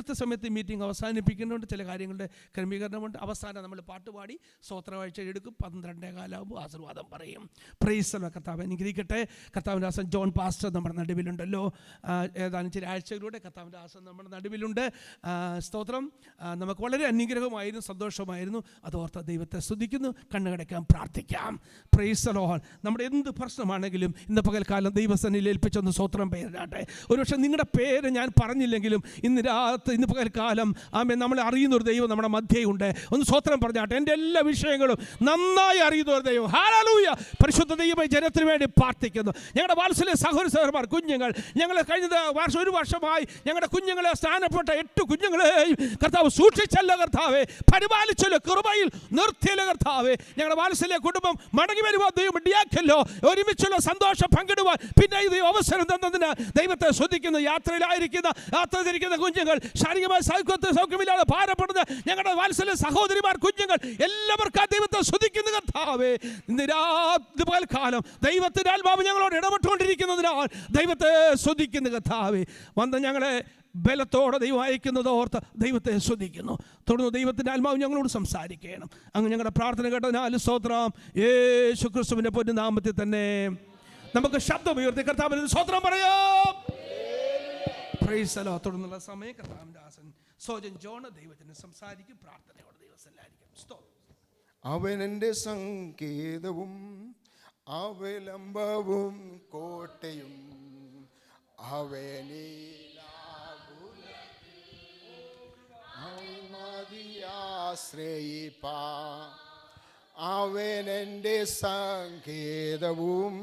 കൃത്യസമയത്ത് മീറ്റിംഗ് അവസാനിപ്പിക്കുന്നുണ്ട്. ചില കാര്യങ്ങളുടെ ക്രമീകരണമുണ്ട്. അവസാനം നമ്മൾ പാട്ടുപാടി സ്തോത്രവാഴ്ച എടുക്കും. 12:15 ആശീർവാദം പറയും. Praise the Lord. കർത്താവ് അനുഗ്രഹിക്കട്ടെ. കർത്താവിൻ്റെ ദാസൻ ജോൺ പാസ്റ്റർ നമ്മുടെ നടുവിലുണ്ടല്ലോ. ഏതാനും ചില ആഴ്ചകളിലൂടെ കർത്താവിൻ്റെ ദാസൻ നമ്മുടെ നടുവിലുണ്ട്. സ്തോത്രം. നമുക്ക് വളരെ അനുഗ്രഹമായിരുന്നു, സന്തോഷമായിരുന്നു. അതോർത്ത് ദൈവത്തെ സ്തുതിക്കുന്നു. കണ്ണുകടയ്ക്കാൻ പ്രാർത്ഥിക്കാം. Praise the Lord. നമ്മുടെ എന്ത് പ്രശ്നമാണെങ്കിലും ഇന്ന് പകൽക്കാലം ദൈവസന്നിധിയിൽ ഏൽപ്പിച്ചൊന്ന് സ്തോത്രം പേരിടാട്ടെ. ഒരുപക്ഷെ നിങ്ങളുടെ പേര് ഞാൻ പറഞ്ഞില്ലെങ്കിലും ഇന്ന് പകൽക്കാലം നമ്മളെ അറിയുന്ന ഒരു ദൈവം നമ്മുടെ മധ്യയുണ്ട്. ഒന്ന് സ്തോത്രം പറഞ്ഞാട്ടെ. എൻ്റെ എല്ലാ വിഷയങ്ങളും നന്നായി അറിയുന്ന ഒരു ദൈവം. ഹല്ലേലൂയ. പരിശുദ്ധ ദൈവമേ, ജനത്തിന് വേണ്ടി പ്രാർത്ഥിക്കുന്നു. ഞങ്ങളുടെ വാത്സല്യ സഹോദരന്മാർ, കുഞ്ഞുങ്ങൾ, ഞങ്ങൾ കഴിഞ്ഞ ഒരു വർഷമായി ഞങ്ങളുടെ കുഞ്ഞുങ്ങളെ, സ്ഥാനപ്പെട്ട 8 കുഞ്ഞുങ്ങളെയും കർത്താവ് സൂക്ഷിച്ചല്ലോ കർത്താവേ, പരിപാലിച്ചല്ലോ, കൃപയിൽ നിർത്തിയല്ലോ കർത്താവേ. ഞങ്ങളുടെ വാത്സല്യ കുടുംബം മടങ്ങി വരുവാൻ ദൈവം ഇടയാക്കല്ലോ. ഒരുമിച്ചുള്ള സന്തോഷം പങ്കിടുവാൻ പിന്നെ ഇത് അവസരം തന്നതിന് ദൈവത്തെ സ്തുതിക്കുന്നു. യാത്രയിലിരിക്കുന്ന കുഞ്ഞുങ്ങൾ, ശാരീരികമായ സൗഖ്യമില്ലാതെ ഭാരപ്പെടുന്ന ഞങ്ങളുടെ വാത്സല്യ സഹോദരിമാർ, കുഞ്ഞുങ്ങൾ, എല്ലാവർക്കും ദൈവത്തെ സ്തുതിക്കുന്ന കർത്താവേ. ഇന്ന് പകൽക്കാലം ദൈവത്തിൻ്റെ ആത്മാവ് ഞങ്ങളോട് ഇടപെട്ടുകൊണ്ടിരിക്കുന്നതിനാൽ ദൈവത്തെ സ്തുതിക്കുന്ന കർത്താവേ. വന്ന് ഞങ്ങളെ ബലത്തോടെ ദൈവം അയക്കുന്നത് ഓർത്ത് ദൈവത്തെ സ്തുതിക്കുന്നു. തുടർന്ന് ദൈവത്തിൻ്റെ ആത്മാവ് ഞങ്ങളോട് സംസാരിക്കണം. അങ്ങ് ഞങ്ങളുടെ പ്രാർത്ഥന കേട്ടതിനാൽ സ്തോത്രം. യേശു ക്രിസ്തുവിൻ്റെ പൊന്നുനാമത്തിൽ തന്നെ നമുക്ക് ശബ്ദം ഉയർത്തി കർത്താവിന് സ്തോത്രം പറയാം. Praise the Lord. തുടർന്നുള്ള സമയം കർത്താവിൻ്റെ ദാസൻ സോജൻ ജോൺ ദൈവത്തിന് സംസാരിക്കും. പ്രാർത്ഥനയോടെ ദൈവസന്നിധിയിലായിരിക്കും. സ്തോത്രം. അവൻ എൻ്റെ സങ്കേതവും അവലംബവും കോട്ടയും, അവനിലാശ്രയിപ്പാ. അവൻ എൻ്റെ സങ്കേതവും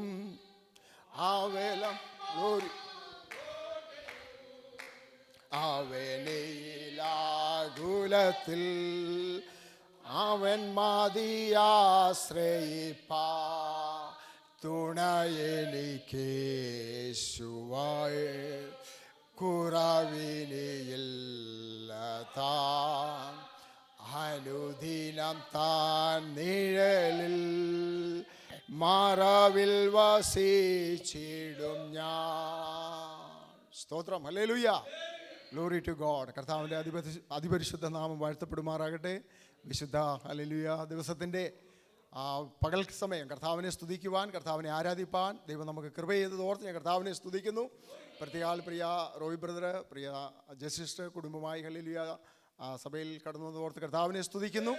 അവനിലാകുലത്തിൽ അവൻ മതിയാശ്രയിപ്പാ. തുണയെനിക്കേശുവായേ, കുറവിനിയില്ല താൻ. അനുദിനം താൻ നിഴലിൽ മറവിൽ വസിച്ചിടും ഞാൻ. സ്തോത്രം. ഹല്ലേലൂയ. Glory to God. കർത്താവിൻ്റെ അതിപരിശുദ്ധ നാമം വാഴ്ത്തപ്പെടുമാറാകട്ടെ. വിശുദ്ധ ഹല്ലേലൂയ ദിവസത്തിൻ്റെ പകൽ സമയം കർത്താവിനെ സ്തുതിക്കുവാൻ, കർത്താവിനെ ആരാധിപ്പാൻ ദൈവം നമുക്ക് കൃപ ചെയ്തത് ഓർത്ത് ഞാൻ കർത്താവിനെ സ്തുതിക്കുന്നു. പ്രത്യേകാൽ പ്രിയ റോയ് ബ്രദർ, പ്രിയ ജസിസ്റ്റർ കുടുംബമായി ഹല്ലേലൂയ സഭയിൽ കടന്നു വന്നതോർത്ത് കർത്താവിനെ സ്തുതിക്കുന്നു.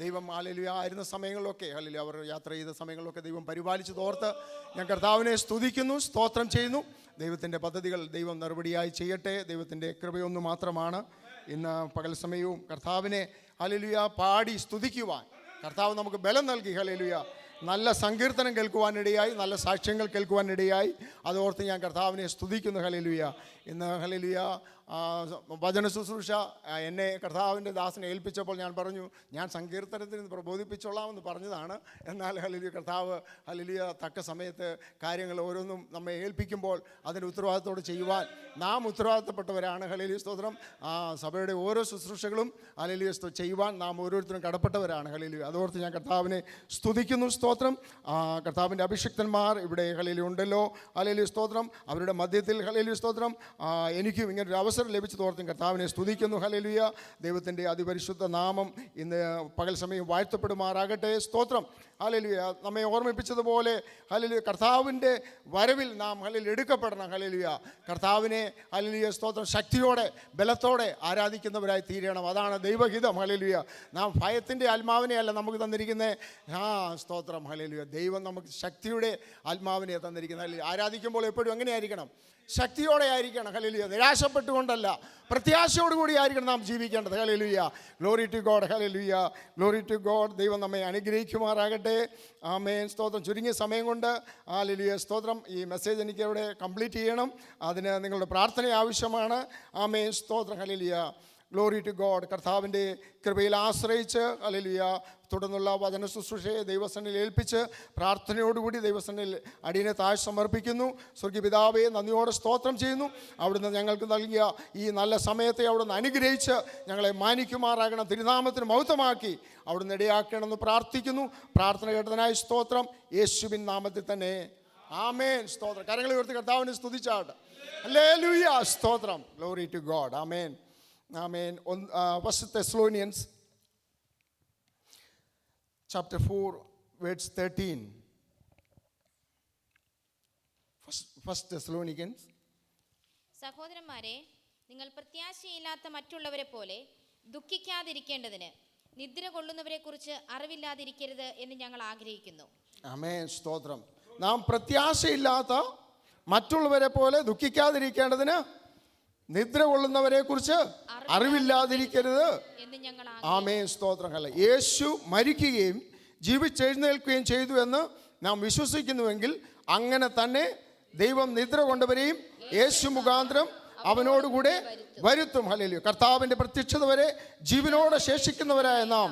ദൈവം ഹല്ലേലൂയ ആയിരുന്ന സമയങ്ങളിലൊക്കെ, ഹല്ലേലൂയ അവർ യാത്ര ചെയ്ത സമയങ്ങളിലൊക്കെ ദൈവം പരിപാലിച്ചതോർത്ത് ഞാൻ കർത്താവിനെ സ്തുതിക്കുന്നു, സ്തോത്രം ചെയ്യുന്നു. ദൈവത്തിൻ്റെ പദ്ധതികൾ ദൈവം നടപടിയായി ചെയ്യട്ടെ. ദൈവത്തിൻ്റെ കൃപയൊന്നു മാത്രമാണ്. ഇന്ന് പകൽ സമയവും കർത്താവിനെ ഹല്ലേലൂയ പാടി സ്തുതിക്കുവാൻ കർത്താവ് നമുക്ക് ബലം നൽകി. ഹല്ലേലൂയ. നല്ല സങ്കീർത്തനം കേൾക്കുവാനിടയായി, നല്ല സാക്ഷ്യങ്ങൾ കേൾക്കുവാനിടയായി. അതോർത്ത് ഞാൻ കർത്താവിനെ സ്തുതിക്കുന്നു. ഹല്ലേലൂയ. ഇന്ന് ഹല്ലേലൂയ വചന ശുശ്രൂഷ എന്നെ കർത്താവിൻ്റെ ദാസനെ ഏൽപ്പിച്ചപ്പോൾ ഞാൻ പറഞ്ഞു, ഞാൻ സങ്കീർത്തനത്തിന് പ്രബോധിപ്പിച്ചോളാമെന്ന് പറഞ്ഞതാണ്. എന്നാൽ ഹല്ലേലൂയ കർത്താവ് ഹല്ലേലൂയ തക്ക സമയത്ത് കാര്യങ്ങൾ ഓരോന്നും നമ്മെ ഏൽപ്പിക്കുമ്പോൾ അതിൻ്റെ ഉത്തരവാദിത്തോടെ ചെയ്യുവാൻ നാം ഉത്തരവാദിത്തപ്പെട്ടവരാണ്. ഹല്ലേലൂയ സ്തോത്രം. സഭയുടെ ഓരോ ശുശ്രൂഷകളും ഹല്ലേലൂയ ചെയ്യുവാൻ നാം ഓരോരുത്തരും കടപ്പെട്ടവരാണ്. ഹല്ലേലൂയ. അതോർത്ത് ഞാൻ കർത്താവിനെ സ്തുതിക്കുന്നു. സ്തോത്രം. കർത്താവിൻ്റെ അഭിഷിക്തന്മാർ ഇവിടെ ഹല്ലേലൂയ ഉണ്ടല്ലോ. ഹല്ലേലൂയ സ്തോത്രം. അവരുടെ മധ്യത്തിൽ ഹല്ലേലൂയ സ്തോത്രം എനിക്കും ഇങ്ങനൊരു അവസരം ലഭിച്ചതോർത്തും കർത്താവിനെ സ്തുതിക്കുന്നു. ഹല്ലേലൂയ. ദൈവത്തിൻ്റെ അതിപരിശുദ്ധ നാമം ഇന്ന് പകൽ സമയം വാഴ്ത്തപ്പെടുമാറാകട്ടെ. സ്തോത്രം. ഹല്ലേലൂയ. നമ്മെ ഓർമ്മിപ്പിച്ചതുപോലെ ഹല്ലേലൂയ കർത്താവിൻ്റെ വരവിൽ നാം ഹല്ലേലൂയ എടുക്കപ്പെടണം. ഹല്ലേലൂയ. കർത്താവിനെ ഹല്ലേലൂയ സ്തോത്രം ശക്തിയോടെ ബലത്തോടെ ആരാധിക്കുന്നവരായി തീരണം. അതാണ് ദൈവഹിതം. ഹല്ലേലൂയ. നാം ഭയത്തിൻ്റെ ആത്മാവിനെയല്ല നമുക്ക് തന്നിരിക്കുന്നത്. സ്തോത്രം. ഹല്ലേലൂയ. ദൈവം നമുക്ക് ശക്തിയുടെ ആത്മാവിനെ തന്നിരിക്കുന്നത്. ഹല്ലേലൂയ. ആരാധിക്കുമ്പോൾ എപ്പോഴും എങ്ങനെയായിരിക്കണം? ശക്തിയോടെ ആയിരിക്കണം. ഹല്ലേലൂയ. നിരാശപ്പെട്ടുകൊണ്ടല്ല, പ്രത്യാശയോടുകൂടി ആയിരിക്കണം നാം ജീവിക്കേണ്ടത്. ഹല്ലേലൂയ. Glory to God. ഹല്ലേലൂയ. Glory to God. ദൈവം നമ്മെ അനുഗ്രഹിക്കുമാറാകട്ടെ. ആമേൻ. സ്തോത്രം. ചുരുങ്ങിയ സമയം കൊണ്ട് ഹല്ലേലൂയ സ്തോത്രം ഈ മെസ്സേജ് എനിക്ക് അവിടെ കംപ്ലീറ്റ് ചെയ്യണം. അതിന് നിങ്ങളുടെ പ്രാർത്ഥന ആവശ്യമാണ്. ആമേൻ. സ്തോത്രം. ഹല്ലേലൂയ. Glory to God. കർത്താവിൻ്റെ കൃപയിൽ ആശ്രയിച്ച് ഹല്ലേലൂയ തുടർന്നുള്ള വചന ശുശ്രൂഷയെ ദൈവസന്നിധിയിൽ ഏൽപ്പിച്ച് പ്രാർത്ഥനയോടുകൂടി ദൈവസന്നിധിയിൽ അടിയനെ താഴ് സമർപ്പിക്കുന്നു. സ്വർഗീയ പിതാവേ, നന്ദിയോടെ സ്തോത്രം ചെയ്യുന്നു. അവിടുന്ന് ഞങ്ങൾക്ക് നൽകിയ ഈ നല്ല സമയത്തെ അവിടുന്ന് അനുഗ്രഹിച്ച് ഞങ്ങളെ മാനിക്കുമാറാകണം. തിരുനാമത്തിന് മഹത്വമാക്കി അവിടുന്ന് ഇടയാക്കണമെന്ന് പ്രാർത്ഥിക്കുന്നു. പ്രാർത്ഥന കേട്ടതിനായി സ്തോത്രം. യേശുവിൻ നാമത്തിൽ തന്നെ ആമേൻ. സ്തോത്രം. കരങ്ങളെ ഉയർത്തി കർത്താവിനെ സ്തുതിച്ചാട്ടെ. ഹല്ലേലൂയ. സ്തോത്രം. Glory to God. ആമേൻ. ആമേൻ. 1 Thessalonians chapter 4 verse 13. 1 Thessalonians. സഹോദരന്മാരെ, നിങ്ങൾ പ്രത്യാശയില്ലാത്ത മറ്റുള്ളവരെ പോലെ ദുഃഖിക്കാതിരിക്കേണ്ടതിന് നിദ്ര കൊള്ളുന്നവരെ കുറിച്ച് അറിവില്ലാതിരിക്കരുത് എന്ന് ഞങ്ങൾ ആഗ്രഹിക്കുന്നു. ആമേൻ. സ്തോത്രം. നാം പ്രത്യാശയില്ലാത്ത മറ്റുള്ളവരെ പോലെ ദുഃഖിക്കാതിരിക്കേണ്ടതിന് നിദ്ര കൊള്ളുന്നവരെ കുറിച്ച് അറിവില്ലാതിരിക്കരുത് എന്ന് ഞങ്ങൾ ആമേൻ. സ്തോത്രം. യേശു മരിക്കുകയും ജീവിച്ചെഴുന്നേൽക്കുകയും ചെയ്തു എന്ന് നാം വിശ്വസിക്കുന്നുവെങ്കിൽ അങ്ങനെ തന്നെ ദൈവം നിദ്ര കൊണ്ടവരെയും യേശു മുഖാന്തരം അവനോടുകൂടെ വരുത്തും. ഹല്ലേലൂയ. കർത്താവിൻ്റെ പ്രത്യക്ഷത വരെ ജീവനോടെ ശേഷിക്കുന്നവരായ നാം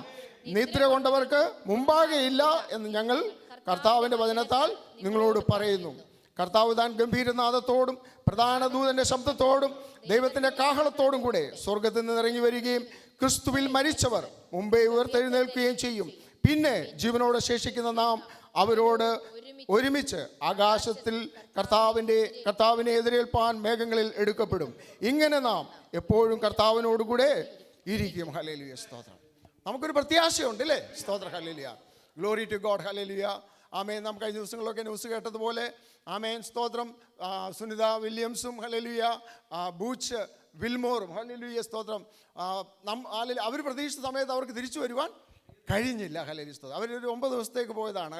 നിദ്ര കൊണ്ടവർക്ക് മുമ്പാകെ ഇല്ല എന്ന് ഞങ്ങൾ കർത്താവിൻ്റെ വചനത്താൽ നിങ്ങളോട് പറയുന്നു. കർത്താവ് താൻ ഗംഭീരനാദത്തോടും പ്രധാന ദൂതന്റെ ശബ്ദത്തോടും ദൈവത്തിൻ്റെ കാഹളത്തോടും കൂടെ സ്വർഗത്തിൽ നിന്ന് ഇറങ്ങി വരികയും ക്രിസ്തുവിൽ മരിച്ചവർ മുമ്പേ ഉയർത്തെഴുന്നേൽക്കുകയും ചെയ്യും. പിന്നെ ജീവനോടെ ശേഷിക്കുന്ന നാം അവരോട് ഒരുമിച്ച് ആകാശത്തിൽ കർത്താവിനെ എതിരേൽപ്പാൻ മേഘങ്ങളിൽ എടുക്കപ്പെടും. ഇങ്ങനെ നാം എപ്പോഴും കർത്താവിനോടുകൂടെ ഇരിക്കും. ഹല്ലേലൂയ. സ്തോത്രം. നമുക്കൊരു പ്രത്യാശയുണ്ട് അല്ലേ? സ്തോത്രം. ഹല്ലേലൂയ. Glory to God. ഹല്ലേലൂയ. ആമേൻ. നാം കഴിഞ്ഞ ദിവസങ്ങളിലൊക്കെ ന്യൂസ് കേട്ടതുപോലെ ആമേൻ. സ്തോത്രം. സുനിത വില്യംസും ഹല്ലേലൂയ, ബൂച്ച് വിൽമോറും ഹല്ലേലൂയ. സ്തോത്രം. അവർ പ്രതീക്ഷിച്ച സമയത്ത് അവർക്ക് തിരിച്ചു വരുവാൻ കഴിഞ്ഞില്ല. ഹല്ലേലൂയ. സ്തോത്രം. അവരൊരു 9 ദിവസത്തേക്ക് പോയതാണ്,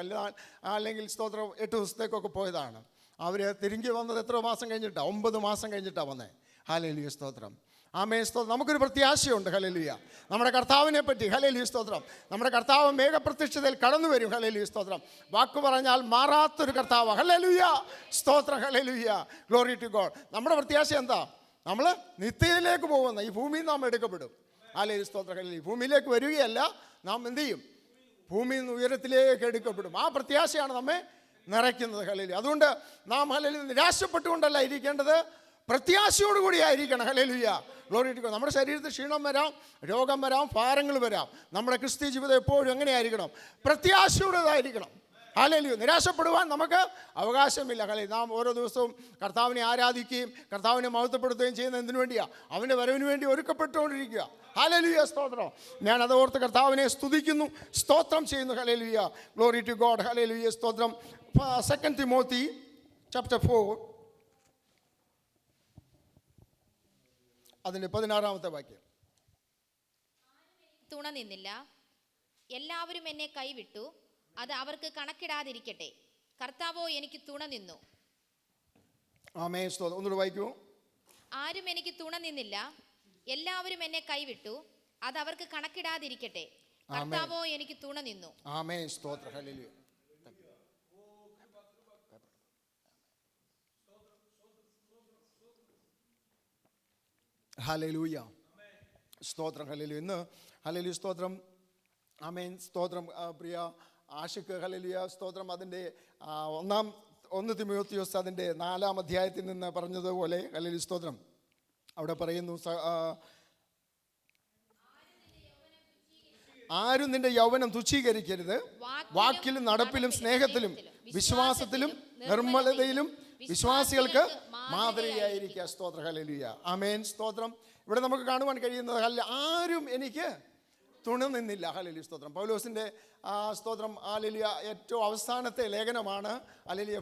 അല്ലെങ്കിൽ സ്തോത്രം 8 ദിവസത്തേക്കൊക്കെ പോയതാണ്. അവർ തിരിഞ്ഞ് വന്നത് എത്ര മാസം കഴിഞ്ഞിട്ടാണ്? 9 മാസം കഴിഞ്ഞിട്ടാണ് വന്നത്. ഹല്ലേലൂയ. സ്തോത്രം. ആമേൻ. സ്തോത്രം. നമുക്കൊരു പ്രത്യാശയുണ്ട്. ഹല്ലേലൂയ. നമ്മുടെ കർത്താവിനെ പറ്റി. ഹല്ലേലൂയ. സ്തോത്രം. നമ്മുടെ കർത്താവ് മേഘപ്രത്യക്ഷതയിൽ കടന്നു വരും. ഹല്ലേലൂയ. സ്തോത്രം. വാക്ക് പറഞ്ഞാൽ മാറാത്തൊരു കർത്താവ്. ഹല്ലേലൂയ. സ്തോത്രം. ഹല്ലേലൂയ. Glory to God. നമ്മുടെ പ്രത്യാശ എന്താ? നമ്മൾ നിത്യതയിലേക്ക് പോകുന്ന ഈ ഭൂമിയിൽ നാം എടുക്കപ്പെടും. ഹല്ലേലൂയ. സ്തോത്രം. ഹല്ലേലൂയ. ഭൂമിയിലേക്ക് വരികയല്ല, നാം എന്ത് ചെയ്യും? ഭൂമിയിൽ നിന്ന് ഉയരത്തിലേക്ക് എടുക്കപ്പെടും. ആ പ്രത്യാശയാണ് നമ്മെ നിറയ്ക്കുന്നത്. ഹല്ലേലൂയ. അതുകൊണ്ട് നാം ഹല്ലേലൂയ നിരാശപ്പെട്ടുകൊണ്ടല്ല ഇരിക്കേണ്ടത്, പ്രത്യാശയോടുകൂടി ആയിരിക്കണം. ഹല്ലേലൂയ. Glory to God. നമ്മുടെ ശരീരത്തിൽ ക്ഷീണം വരാം, രോഗം വരാം, ഭാരങ്ങൾ വരാം. നമ്മുടെ ക്രിസ്തീയ ജീവിതം എപ്പോഴും എങ്ങനെയായിരിക്കണം? പ്രത്യാശയുടേതായിരിക്കണം. ഹല്ലേലൂയ. നിരാശപ്പെടുവാൻ നമുക്ക് അവകാശമില്ല. ഹല്ലേലൂയ. നാം ഓരോ ദിവസവും കർത്താവിനെ ആരാധിക്കുകയും കർത്താവിനെ മഹത്വപ്പെടുത്തുകയും ചെയ്യുന്നത് എന്തിനു വേണ്ടിയാണ്? അവൻ്റെ വരവിന് വേണ്ടി ഒരുക്കപ്പെട്ടുകൊണ്ടിരിക്കുക. ഹല്ലേലൂയ. സ്തോത്രം. ഞാൻ അത് ഓർത്ത് കർത്താവിനെ സ്തുതിക്കുന്നു, സ്തോത്രം ചെയ്യുന്നു. ഹല്ലേലൂയ. Glory to God. ഹല്ലേലൂയ. സ്തോത്രം. 2 Timothy chapter 4 അതിൻ്റെ 16-ാമത്തെ വാക്യം. തുണ നിന്നില്ല, എല്ലാവരും എന്നെ കൈവിട്ടു, അത് അവർക്ക് കണക്കിടാതിരിക്കട്ടെ. കർത്താവോ എനിക്ക് തുണ നിന്നു. ആമേൻ. സ്തോത്രം. ഒന്നുകൂടെ വായിക്കൂ. ആരും എനിക്ക് തുണ നിന്നില്ല, എല്ലാവരും എന്നെ കൈവിട്ടു, അത് അവർക്ക് കണക്കിടാതിരിക്കട്ടെ. കർത്താവോ എനിക്ക് തുണ നിന്നു. ആമേൻ. സ്തോത്രം. ഹല്ലേലൂയ. ഹല്ലേലൂയ. സ്തോത്രം. ഹല്ലേലൂയ. ഇന്ന് ഹല്ലേലൂയ. സ്തോത്രം. ആമേൻ. സ്തോത്രം. പ്രിയ ആഷിക്ക്. ഹല്ലേലൂയ. സ്തോത്രം. അതിൻ്റെ 1 തിമോത്തിയോസ് അതിൻ്റെ 4-ാം അധ്യായത്തിൽ നിന്ന് പറഞ്ഞതുപോലെ ഹല്ലേലൂയ. സ്തോത്രം. അവിടെ പറയുന്നു, ആരും നിന്റെ യൗവനം തുച്ഛീകരിക്കരുത്. വാക്കിലും നടപ്പിലും സ്നേഹത്തിലും വിശ്വാസത്തിലും നിർമ്മലതയിലും വിശ്വാസികൾക്ക് മാതൃകയായിരിക്കുക. സ്തോത്രം. ഹല്ലേലൂയ. ആമേൻ. സ്തോത്രം. ഇവിടെ നമുക്ക് കാണുവാൻ കഴിയുന്നത് ആരും എനിക്ക് തുണ നിന്നില്ല. ഹല്ലേലൂയ. സ്തോത്രം. പൗലോസിൻ്റെ സ്തോത്രം. ഹല്ലേലൂയ. ഏറ്റവും അവസാനത്തെ ലേഖനമാണ് ഹല്ലേലൂയ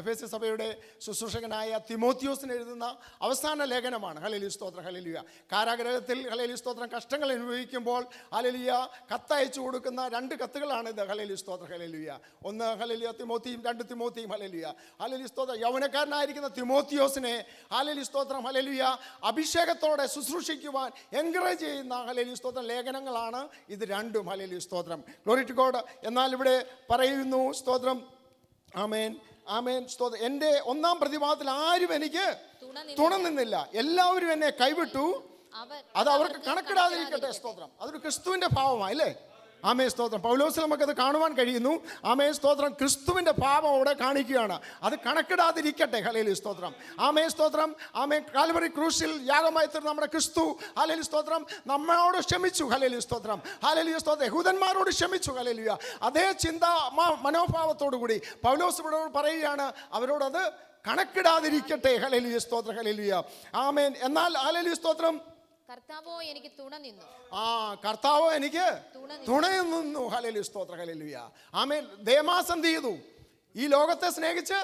എഫേസ്യ സഭയുടെ ശുശ്രൂഷകനായ തിമോത്തിയോസിന് എഴുതുന്ന അവസാന ലേഖനമാണ്. ഹല്ലേലൂയ. സ്തോത്രം. ഹല്ലേലൂയ. കാരാഗ്രഹത്തിൽ ഹല്ലേലൂയ. സ്തോത്രം കഷ്ടങ്ങൾ അനുഭവിക്കുമ്പോൾ ഹല്ലേലൂയ കത്തയച്ചു കൊടുക്കുന്ന 2 കത്തുകളാണിത്. ഹല്ലേലൂയ. സ്തോത്രം. ഹല്ലേലൂയ. 1 ഹല്ലേലൂയ തിമോത്തിയും 2 തിമോത്തിയും. ഹല്ലേലൂയ. ഹല്ലേലൂയ. സ്തോത്രം. യൗവനക്കാരനായിരിക്കുന്ന തിമോത്തിയോസിനെ ഹല്ലേലൂയ. സ്തോത്രം. ഹല്ലേലൂയ അഭിഷേകത്തോടെ ശുശ്രൂഷിക്കുവാൻ എൻകറേജ് ചെയ്യുന്ന ഹല്ലേലൂയ. സ്തോത്രം ലേഖനങ്ങളാണ് ഇത് രണ്ടും. ഹല്ലേലൂയ. സ്തോത്രം. Glory to God. എന്നാൽ ഇവിടെ പറയുന്നു, സ്തോത്രം. ആമേൻ. ആമേൻ. സ്തോത്രം. എൻ്റെ 1-ാം പ്രതിഭാഗത്തിൽ ആരും എനിക്ക് തുണ നിന്നില്ല, എല്ലാവരും എന്നെ കൈവിട്ടു, അത് അവർക്ക് കണക്കിടാതിരിക്കട്ടെ. സ്തോത്രം. അതൊരു ക്രിസ്തുവിൻ്റെ ഭാവമാണ് അല്ലേ? ആമേ. സ്തോത്രം. പൗലോസിൽ നമുക്കത് കാണുവാൻ കഴിയുന്നു. ആമേ. സ്തോത്രം. ക്രിസ്തുവിൻ്റെ ഭാവം അവിടെ കാണിക്കുകയാണ്. അത് കണക്കിടാതിരിക്കട്ടെ. ഹല്ലേലൂയ. സ്തോത്രം. ആമേ. സ്തോത്രം. ആമേ. കാൽവറി ക്രൂശിൽ യാഗമായി തീർന്ന നമ്മുടെ ക്രിസ്തു ഹല്ലേലൂയ. സ്തോത്രം നമ്മളോട് ക്ഷമിച്ചു. ഹല്ലേലൂയ. സ്തോത്രം. ഹല്ലേലൂയ. സ്തോത്രം. യഹൂദന്മാരോട് ക്ഷമിച്ചു. ഹല്ലേലൂയ. അതേ ചിന്ത മനോഭാവത്തോടു കൂടി പൗലോസ് ഇവിടെ പറയുകയാണ്, അവരോടത് കണക്കിടാതിരിക്കട്ടെ. ഹല്ലേലൂയ. സ്തോത്രം. ഹല്ലേലൂയ. ആമേൻ. എന്നാൽ ഹല്ലേലൂയ. സ്തോത്രം കർത്താവോ എനിക്ക് തുണ നിന്നു. കർത്താവോ എനിക്ക് തുണയിൽ നിന്നു. ഹല്ലേലൂയ, സ്തോത്രം, ഹല്ലേലൂയ. ആമേൻ. ദേമാസ് എന്ത് ചെയ്തു? ഈ ലോകത്തെ സ്നേഹിച്ച്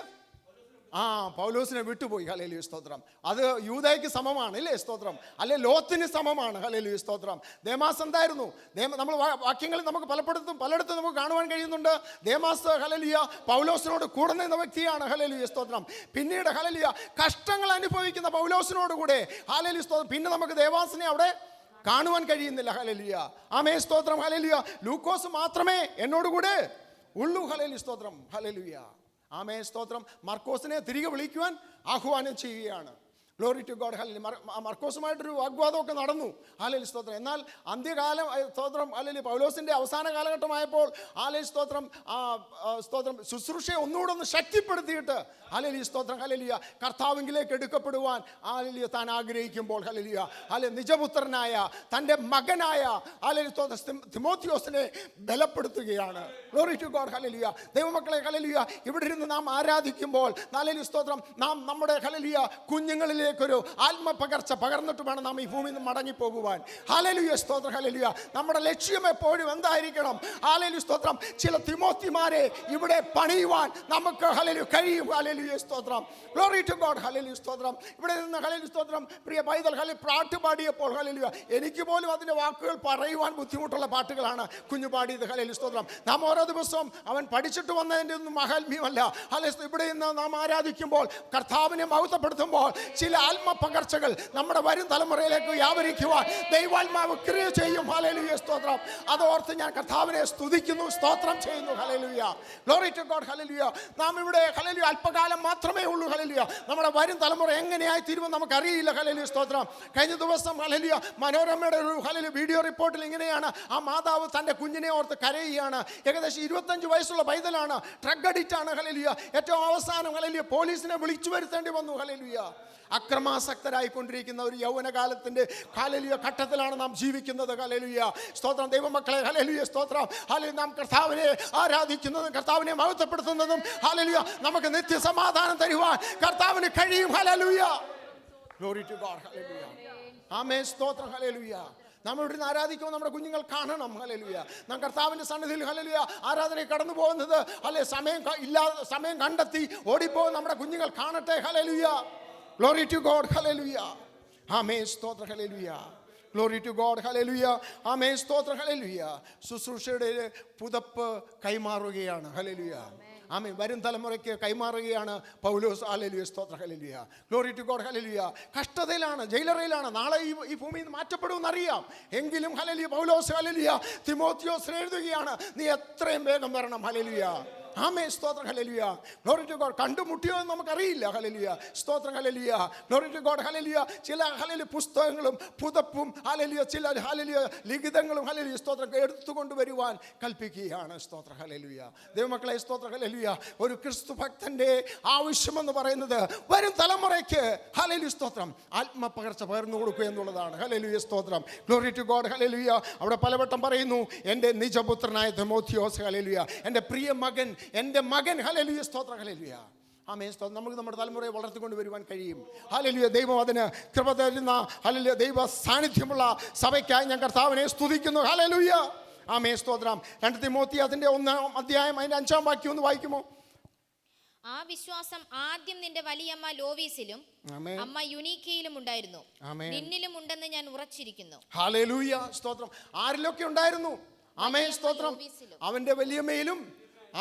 പൗലോസിനെ വിട്ടുപോയി. ഹല്ലേലൂയ, സ്തോത്രം. അത് യൂദയ്ക്ക് സമമാണ്, ഇല്ലേ? സ്തോത്രം. അല്ലെ ലോത്തിന് സമമാണ്. ഹല്ലേലൂയ, സ്തോത്രം. ദേമാസ് എന്തായിരുന്നു? നമ്മൾ വാക്യങ്ങളിൽ നമുക്ക് പലയിടത്തും നമുക്ക് കാണുവാൻ കഴിയുന്നുണ്ട്. ദേമാസ് ഹല്ലേലൂയ പൗലോസിനോട് കൂടെ നിന്ന വ്യക്തിയാണ്. ഹല്ലേലൂയ, സ്തോത്രം. പിന്നീട് ഹല്ലേലൂയ കഷ്ടങ്ങൾ അനുഭവിക്കുന്ന പൗലോസിനോട് കൂടെ ഹല്ലേലൂയ, സ്തോത്രം. പിന്നെ നമുക്ക് ദേമാസിനെ അവിടെ കാണുവാൻ കഴിയുന്നില്ല. ഹല്ലേലൂയ, ആമേൻ, സ്തോത്രം. ഹല്ലേലൂയ. ലൂക്കോസ് മാത്രമേ എന്നോടുകൂടെ ഉള്ളൂ. ഹല്ലേലൂയ, സ്തോത്രം. ഹല്ലേലൂയ, ആമേൻ, സ്തോത്രം. മർക്കോസിനെ തിരികെ വിളിക്കുവാൻ ആഹ്വാനം ചെയ്യുകയാണ്. Glory to God. ഹല്ലേലൂയ. മർക്കോസുമായിട്ടൊരു വാഗ്വാദമൊക്കെ നടന്നു. ഹല്ലേലൂയ, സ്തോത്രം. എന്നാൽ അന്ത്യകാലം, സ്തോത്രം, ഹല്ലേലൂയ, പൗലോസിന്റെ അവസാന കാലഘട്ടമായപ്പോൾ ഹല്ലേലൂയ, സ്തോത്രം, സ്തോത്രം, ശുശ്രൂഷയെ ഒന്നുകൂടെ ഒന്ന് ശക്തിപ്പെടുത്തിയിട്ട് ഹല്ലേലൂയ, സ്തോത്രം, ഹല്ലേലൂയ, കർത്താവിലേക്ക് എടുക്കപ്പെടുവാൻ ഹല്ലേലൂയ താൻ ആഗ്രഹിക്കുമ്പോൾ ഹല്ലേലൂയ, ഹല്ലേലൂയ, നിജപുത്രനായ തൻ്റെ മകനായ ഹല്ലേലൂയ, സ്തോത്രം, തിമോത്തിയോസിനെ ബലപ്പെടുത്തുകയാണ്. Glory to God. ഹല്ലേലൂയ. ദൈവമക്കളെ, ഹല്ലേലൂയ, ഇവിടെ ഇരുന്ന് നാം ആരാധിക്കുമ്പോൾ ഹല്ലേലൂയ, സ്തോത്രം, നാം നമ്മുടെ ഹല്ലേലൂയ കുഞ്ഞുങ്ങളിലേക്കൊരു ആത്മപകർച്ച പകർന്നിട്ട് വേണം നാം ഈ ഭൂമിയിൽ നിന്ന് മടങ്ങിപ്പോകുവാൻ. ഹല്ലേലൂയ, സ്തോത്രം, ഹല്ലേലൂയ. നമ്മുടെ ലക്ഷ്യം എപ്പോഴും എന്തായിരിക്കണം? ഹല്ലേലൂയ, സ്തോത്രം, ചില തിമോത്തിമാരെ ഇവിടെ പണിയുവാൻ നമുക്ക് ഹല്ലേലൂയ കഴിയും. ഹല്ലേലൂയ, സ്തോത്രം. Glory to God. ഹല്ലേലൂയ, സ്തോത്രം. ഇവിടെ നിന്ന് ഹല്ലേലൂയ, സ്തോത്രം, പ്രിയ പൈതൽ ഹല്ലേലൂയ പാട്ട് പാടിയപ്പോൾ ഹല്ലേലൂയ എനിക്ക് പോലും അതിൻ്റെ വാക്കുകൾ പറയുവാൻ ബുദ്ധിമുട്ടുള്ള പാട്ടുകളാണ് കുഞ്ഞു പാടിയത്. ഹല്ലേലൂയ, സ്തോത്രം. നാം ഓരോ ദിവസവും അവൻ പഠിച്ചിട്ട് വന്നതിൻ്റെ ഒന്നും മഹാത്മ്യമല്ല. ഹല്ലേലൂയ, ഇവിടെ നിന്ന് നാം ആരാധിക്കുമ്പോൾ കർത്താവിനെ മഹത്വപ്പെടുത്തുമ്പോൾ ചില ആത്മപകർച്ചകൾ നമ്മുടെ വരും തലമുറയിലേക്ക് വ്യാപരിക്കുവാൻ ദൈവാത്മാവ് ക്രിയ ചെയ്യും. ഹല്ലേലൂയ, സ്തോത്രം. അതോർത്ത് ഞാൻ കർത്താവിനെ സ്തുതിക്കുന്നു, സ്തോത്രം ചെയ്യുന്നു. ഹല്ലേലൂയ, ഗ്ലോറി ടു ഗോഡ്. ഹല്ലേലൂയ. നാം ഇവിടെ ഹല്ലേലൂയ അല്പകാലം മാത്രമേ ഉള്ളൂ. ഹല്ലേലൂയ. നമ്മുടെ വരും തലമുറ എങ്ങനെയായി തീരുമെന്ന് നമുക്കറിയില്ല. ഹല്ലേലൂയ, സ്തോത്രം. കഴിഞ്ഞ ദിവസം ഹല്ലേലൂയ മനോരമയുടെ ഒരു ഹല്ലേലൂയ വീഡിയോ റിപ്പോർട്ടിൽ ഇങ്ങനെയാണ്, ആ മാതാവ് തൻ്റെ കുഞ്ഞിനെ ഓർത്ത് കരയുകയാണ്. ഏകദേശം 25 വയസ്സുള്ള പൈതലാണ്, ഡ്രഗ് അഡിക്റ്റ് ആണ്. ഹല്ലേലൂയ. ഏറ്റവും അവസാനം ഹല്ലേലൂയ പോലീസിനെ വിളിച്ചു വരുത്തേണ്ടി വന്നു. ഹല്ലേലൂയ. അക്രമാസക്തരായിക്കൊണ്ടിരിക്കുന്ന ഒരു യൗവനകാലത്തിന്റെ ഹല്ലേലൂയ ഘട്ടത്തിലാണ് നാം ജീവിക്കുന്നത്. ഹല്ലേലൂയ, സ്തോത്രം. ദൈവമക്കളെ, ഹല്ലേലൂയ, സ്തോത്രം. ഹല്ലേലൂയ. നാം കർത്താവിനെ ആരാധിക്കുന്നതും കർത്താവിനെ മഹത്വപ്പെടുത്തുന്നതും ഹല്ലേലൂയ നമുക്ക് നിത്യസമാധാനം തരുവാൻ കർത്താവിന് കഴിയും. ഹല്ലേലൂയ, ഗ്ലോറി ടു ഗോഡ്. ഹല്ലേലൂയ, ആമേൻ, സ്തോത്രം. ഹല്ലേലൂയ. നമ്മൾ ഇവിടെ നിന്ന് ആരാധിക്കുമ്പോൾ നമ്മുടെ കുഞ്ഞുങ്ങൾ കാണണം. ഹല്ലേലൂയ. നാം കർത്താവിന്റെ സന്നിധിയിൽ ഹല്ലേലൂയ ആരാധനയിൽ കടന്നു പോകുന്നത് അല്ലെ സമയം കണ്ടെത്തി ഓടിപ്പോകും നമ്മുടെ കുഞ്ഞുങ്ങൾ കാണട്ടെ. ഹല്ലേലൂയ, ഗ്ലോറി ടു ഗോഡ്. ഹല്ലേലൂയ, ആമേൻ, സ്തോത്രം. ഹല്ലേലൂയ, ഗ്ലോറി ടു ഗോഡ്. ഹല്ലേലൂയ, ആമേൻ, സ്തോത്രം. ഹല്ലേലൂയ. ശുശ്രൂഷയുടെ പുതപ്പ് കൈമാറുകയാണ്. ഹല്ലേലൂയ, ആമേൻ. വരും തലമുറയ്ക്ക് കൈമാറുകയാണ് പൗലോസ്. ഹല്ലേലൂയ, സ്തോത്രം. ഹല്ലേലൂയ, ഗ്ലോറി ടു ഗോഡ്. ഹല്ലേലൂയ. കഷ്ടതയിലാണ്, ജയിലറയിലാണ്, നാളെ ഈ ഭൂമിയിൽ നിന്ന് മാറ്റപ്പെടുമെന്ന് അറിയാം. എങ്കിലും ഹല്ലേലൂയ പൗലോസ് ഹല്ലേലൂയ തിമോത്തിയോസിന് എഴുതുകയാണ്, നീ എത്രയും വേഗം വരണം. ഹല്ലേലൂയ, ആമേൻ, സ്തോത്രം. ഹല്ലേലൂയ, ഗ്ലോറി ടു ഗോഡ്. കണ്ടുമുട്ടിയോ എന്ന് നമുക്കറിയില്ല. ഹല്ലേലൂയ, സ്തോത്രം. ഹല്ലേലൂയ, ഗ്ലോറി ടു ഗോഡ്. ഹല്ലേലൂയ. ചില ഹല്ലേലൂയ പുസ്തകങ്ങളും പുതപ്പും ഹല്ലേലൂയ ചില ഹല്ലേലൂയ ലിഖിതങ്ങളും ഹല്ലേലൂയ, സ്തോത്രം, എടുത്തുകൊണ്ട് വരുവാൻ കൽപ്പിക്കുകയാണ്. സ്തോത്രം. ഹല്ലേലൂയ. ദൈവമക്കളെ, സ്തോത്രം. ഹല്ലേലൂയ. ഒരു ക്രിസ്തു ഭക്തന്റെ ആവശ്യമെന്ന് പറയുന്നത് വരും തലമുറയ്ക്ക് ഹല്ലേലൂയ, സ്തോത്രം, ആത്മപകർച്ച പകർന്നു കൊടുക്കുക എന്നുള്ളതാണ്. ഹല്ലേലൂയ, സ്തോത്രം. Glory to God. ഹല്ലേലൂയ. അവിടെ പലവട്ടം പറയുന്നു, എൻ്റെ നിജപുത്രനായ തിമോത്തിയോസ്, ഹല്ലേലൂയ, എൻ്റെ പ്രിയ മകൻ, എൻ്റെ മകൻ. ഹല്ലേലൂയ, സ്തോത്രം. ഹല്ലേലൂയ, ആമേൻ, സ്തോത്രം. നമുക്ക് നമ്മുടെ തലമുറയെ വളർത്തിക്കൊണ്ട് വരുവാൻ കഴിയും. ഹല്ലേലൂയ. ദൈവം അതിന് കൃപ തരുന്ന ഹല്ലേലൂയ ദൈവ സാന്നിധ്യമുള്ള സഭയ്ക്കായി ഞാൻ കർത്താവിനെ സ്തുതിക്കുന്നു. ഹല്ലേലൂയ, ആമേൻ, സ്തോത്രം. 2 തിമോത്തി അതിൻ്റെ 1-ാം അധ്യായം അതിൻ്റെ 5-ാം വാക്യം ഒന്ന് വായിക്കുമോ? ആ വിശ്വാസം ആദ്യം നിന്റെ വലിയമ്മ ലോവീസിലും അമ്മ യുനീക്കയിലും ഉണ്ടായിരുന്നു, നിന്നിലും ഉണ്ടെന്ന് ഞാൻ ഉറച്ചിരിക്കുന്നു. ഹല്ലേലൂയ, സ്തോത്രം. ആരിലൊക്കെ ഉണ്ടായിരുന്നു? ആമേൻ, സ്തോത്രം. അവന്റെ വലിയമ്മയിലും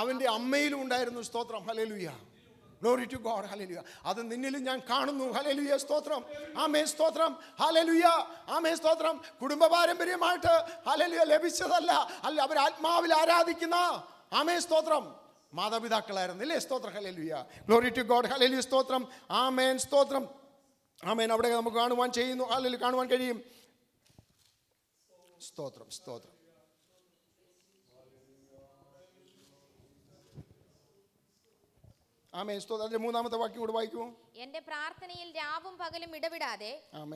അവന്റെ അമ്മയിലും ഉണ്ടായിരുന്നു. സ്തോത്രം. ഹല്ലേലൂയ, ഗ്ലോറി ടു ഗോഡ്. ഹല്ലേലൂയ. അത് നിന്നിലും ഞാൻ കാണുന്നു. ഹല്ലേലൂയ, സ്തോത്രം. ആമേൻ, സ്തോത്രം. ഹല്ലേലൂയ, ആമേൻ, സ്തോത്രം. കുടുംബ പാരമ്പര്യമായിട്ട് ഹല്ലേലൂയ ലഭിച്ചതല്ല, അല്ല, അവർ ആത്മാവിൽ ആരാധിക്കുന്ന ആമേൻ, സ്തോത്രം, മാതാപിതാക്കളായിരുന്നു, ഇല്ലേ? സ്തോത്രം. ഹല്ലേലൂയ, ഗ്ലോറി ടു ഗോഡ്. ഹല്ലേലൂയ, സ്തോത്രം. ആമേൻ, സ്തോത്രം. ആമേൻ. അവിടെ നമുക്ക് കാണുവാൻ കഴിയും. സ്തോത്രം, സ്തോത്രം. ആമേൻ, സ്തോത്രം. അതിന്റെ 3-ാമത്തെ വാക്യം കൂടെ വായിക്കുമോ? എന്റെ പ്രാർത്ഥനയിൽ രാവും പകലും ഇടവിടാതെ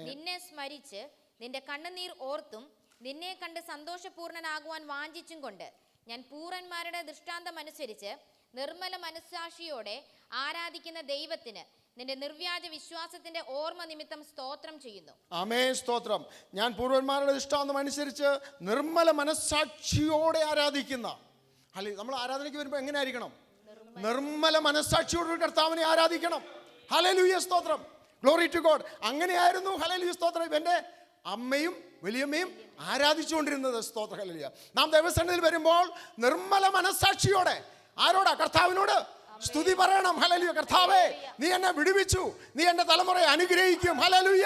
നിന്നെ സ്മരിച്ച് നിന്റെ കണ്ണുനീർ ഓർത്തും നിന്നെ കണ്ട് സന്തോഷപൂർണനാകുവാൻ വാഞ്ചിച്ചും കൊണ്ട് ഞാൻ പൂർവന്മാരുടെ ദൃഷ്ടാന്തം അനുസരിച്ച് നിർമ്മല മനസ്സാക്ഷിയോടെ ആരാധിക്കുന്ന ദൈവത്തിന് നിന്റെ നിർവ്യാജ വിശ്വാസത്തിന്റെ ഓർമ്മ നിമിത്തം സ്തോത്രം ചെയ്യുന്നു. ആമേൻ, സ്തോത്രം. ഞാൻ പൂർവന്മാരുടെ ഇഷ്ടാന്തം അനുസരിച്ച് നിർമ്മല മനസ്സാക്ഷിയോടെ ആരാധിക്കുന്ന, അല്ലെ, നമ്മൾ ആരാധനയ്ക്ക് വരുമ്പോൾ എങ്ങനെ ആയിരിക്കണം? നിർമ്മല മനസ്സാക്ഷിയോട് കർത്താവിനെ ആരാധിക്കണം. ഹല്ലേലൂയ, സ്തോത്രം. Glory to God. അങ്ങനെയായിരുന്നു, ഹല്ലേലൂയ, സ്തോത്രം, ഇവന്റെ അമ്മയും വലിയമ്മയും ആരാധിച്ചുകൊണ്ടിരുന്നത്. സ്തോത്ര, ഹല്ലേലൂയ. നാം ദൈവസന്നിധിയിൽ വരുമ്പോൾ നിർമ്മല മനസ്സാക്ഷിയോടെ ആരോടാ? കർത്താവിനോട് സ്തുതി പറയണം. ഹല്ലേലൂയ. കർത്താവേ, നീ എന്നെ വിടുവിച്ചു, നീ എന്റെ തലമുറയെ അനുഗ്രഹിക്കും. ഹല്ലേലൂയ.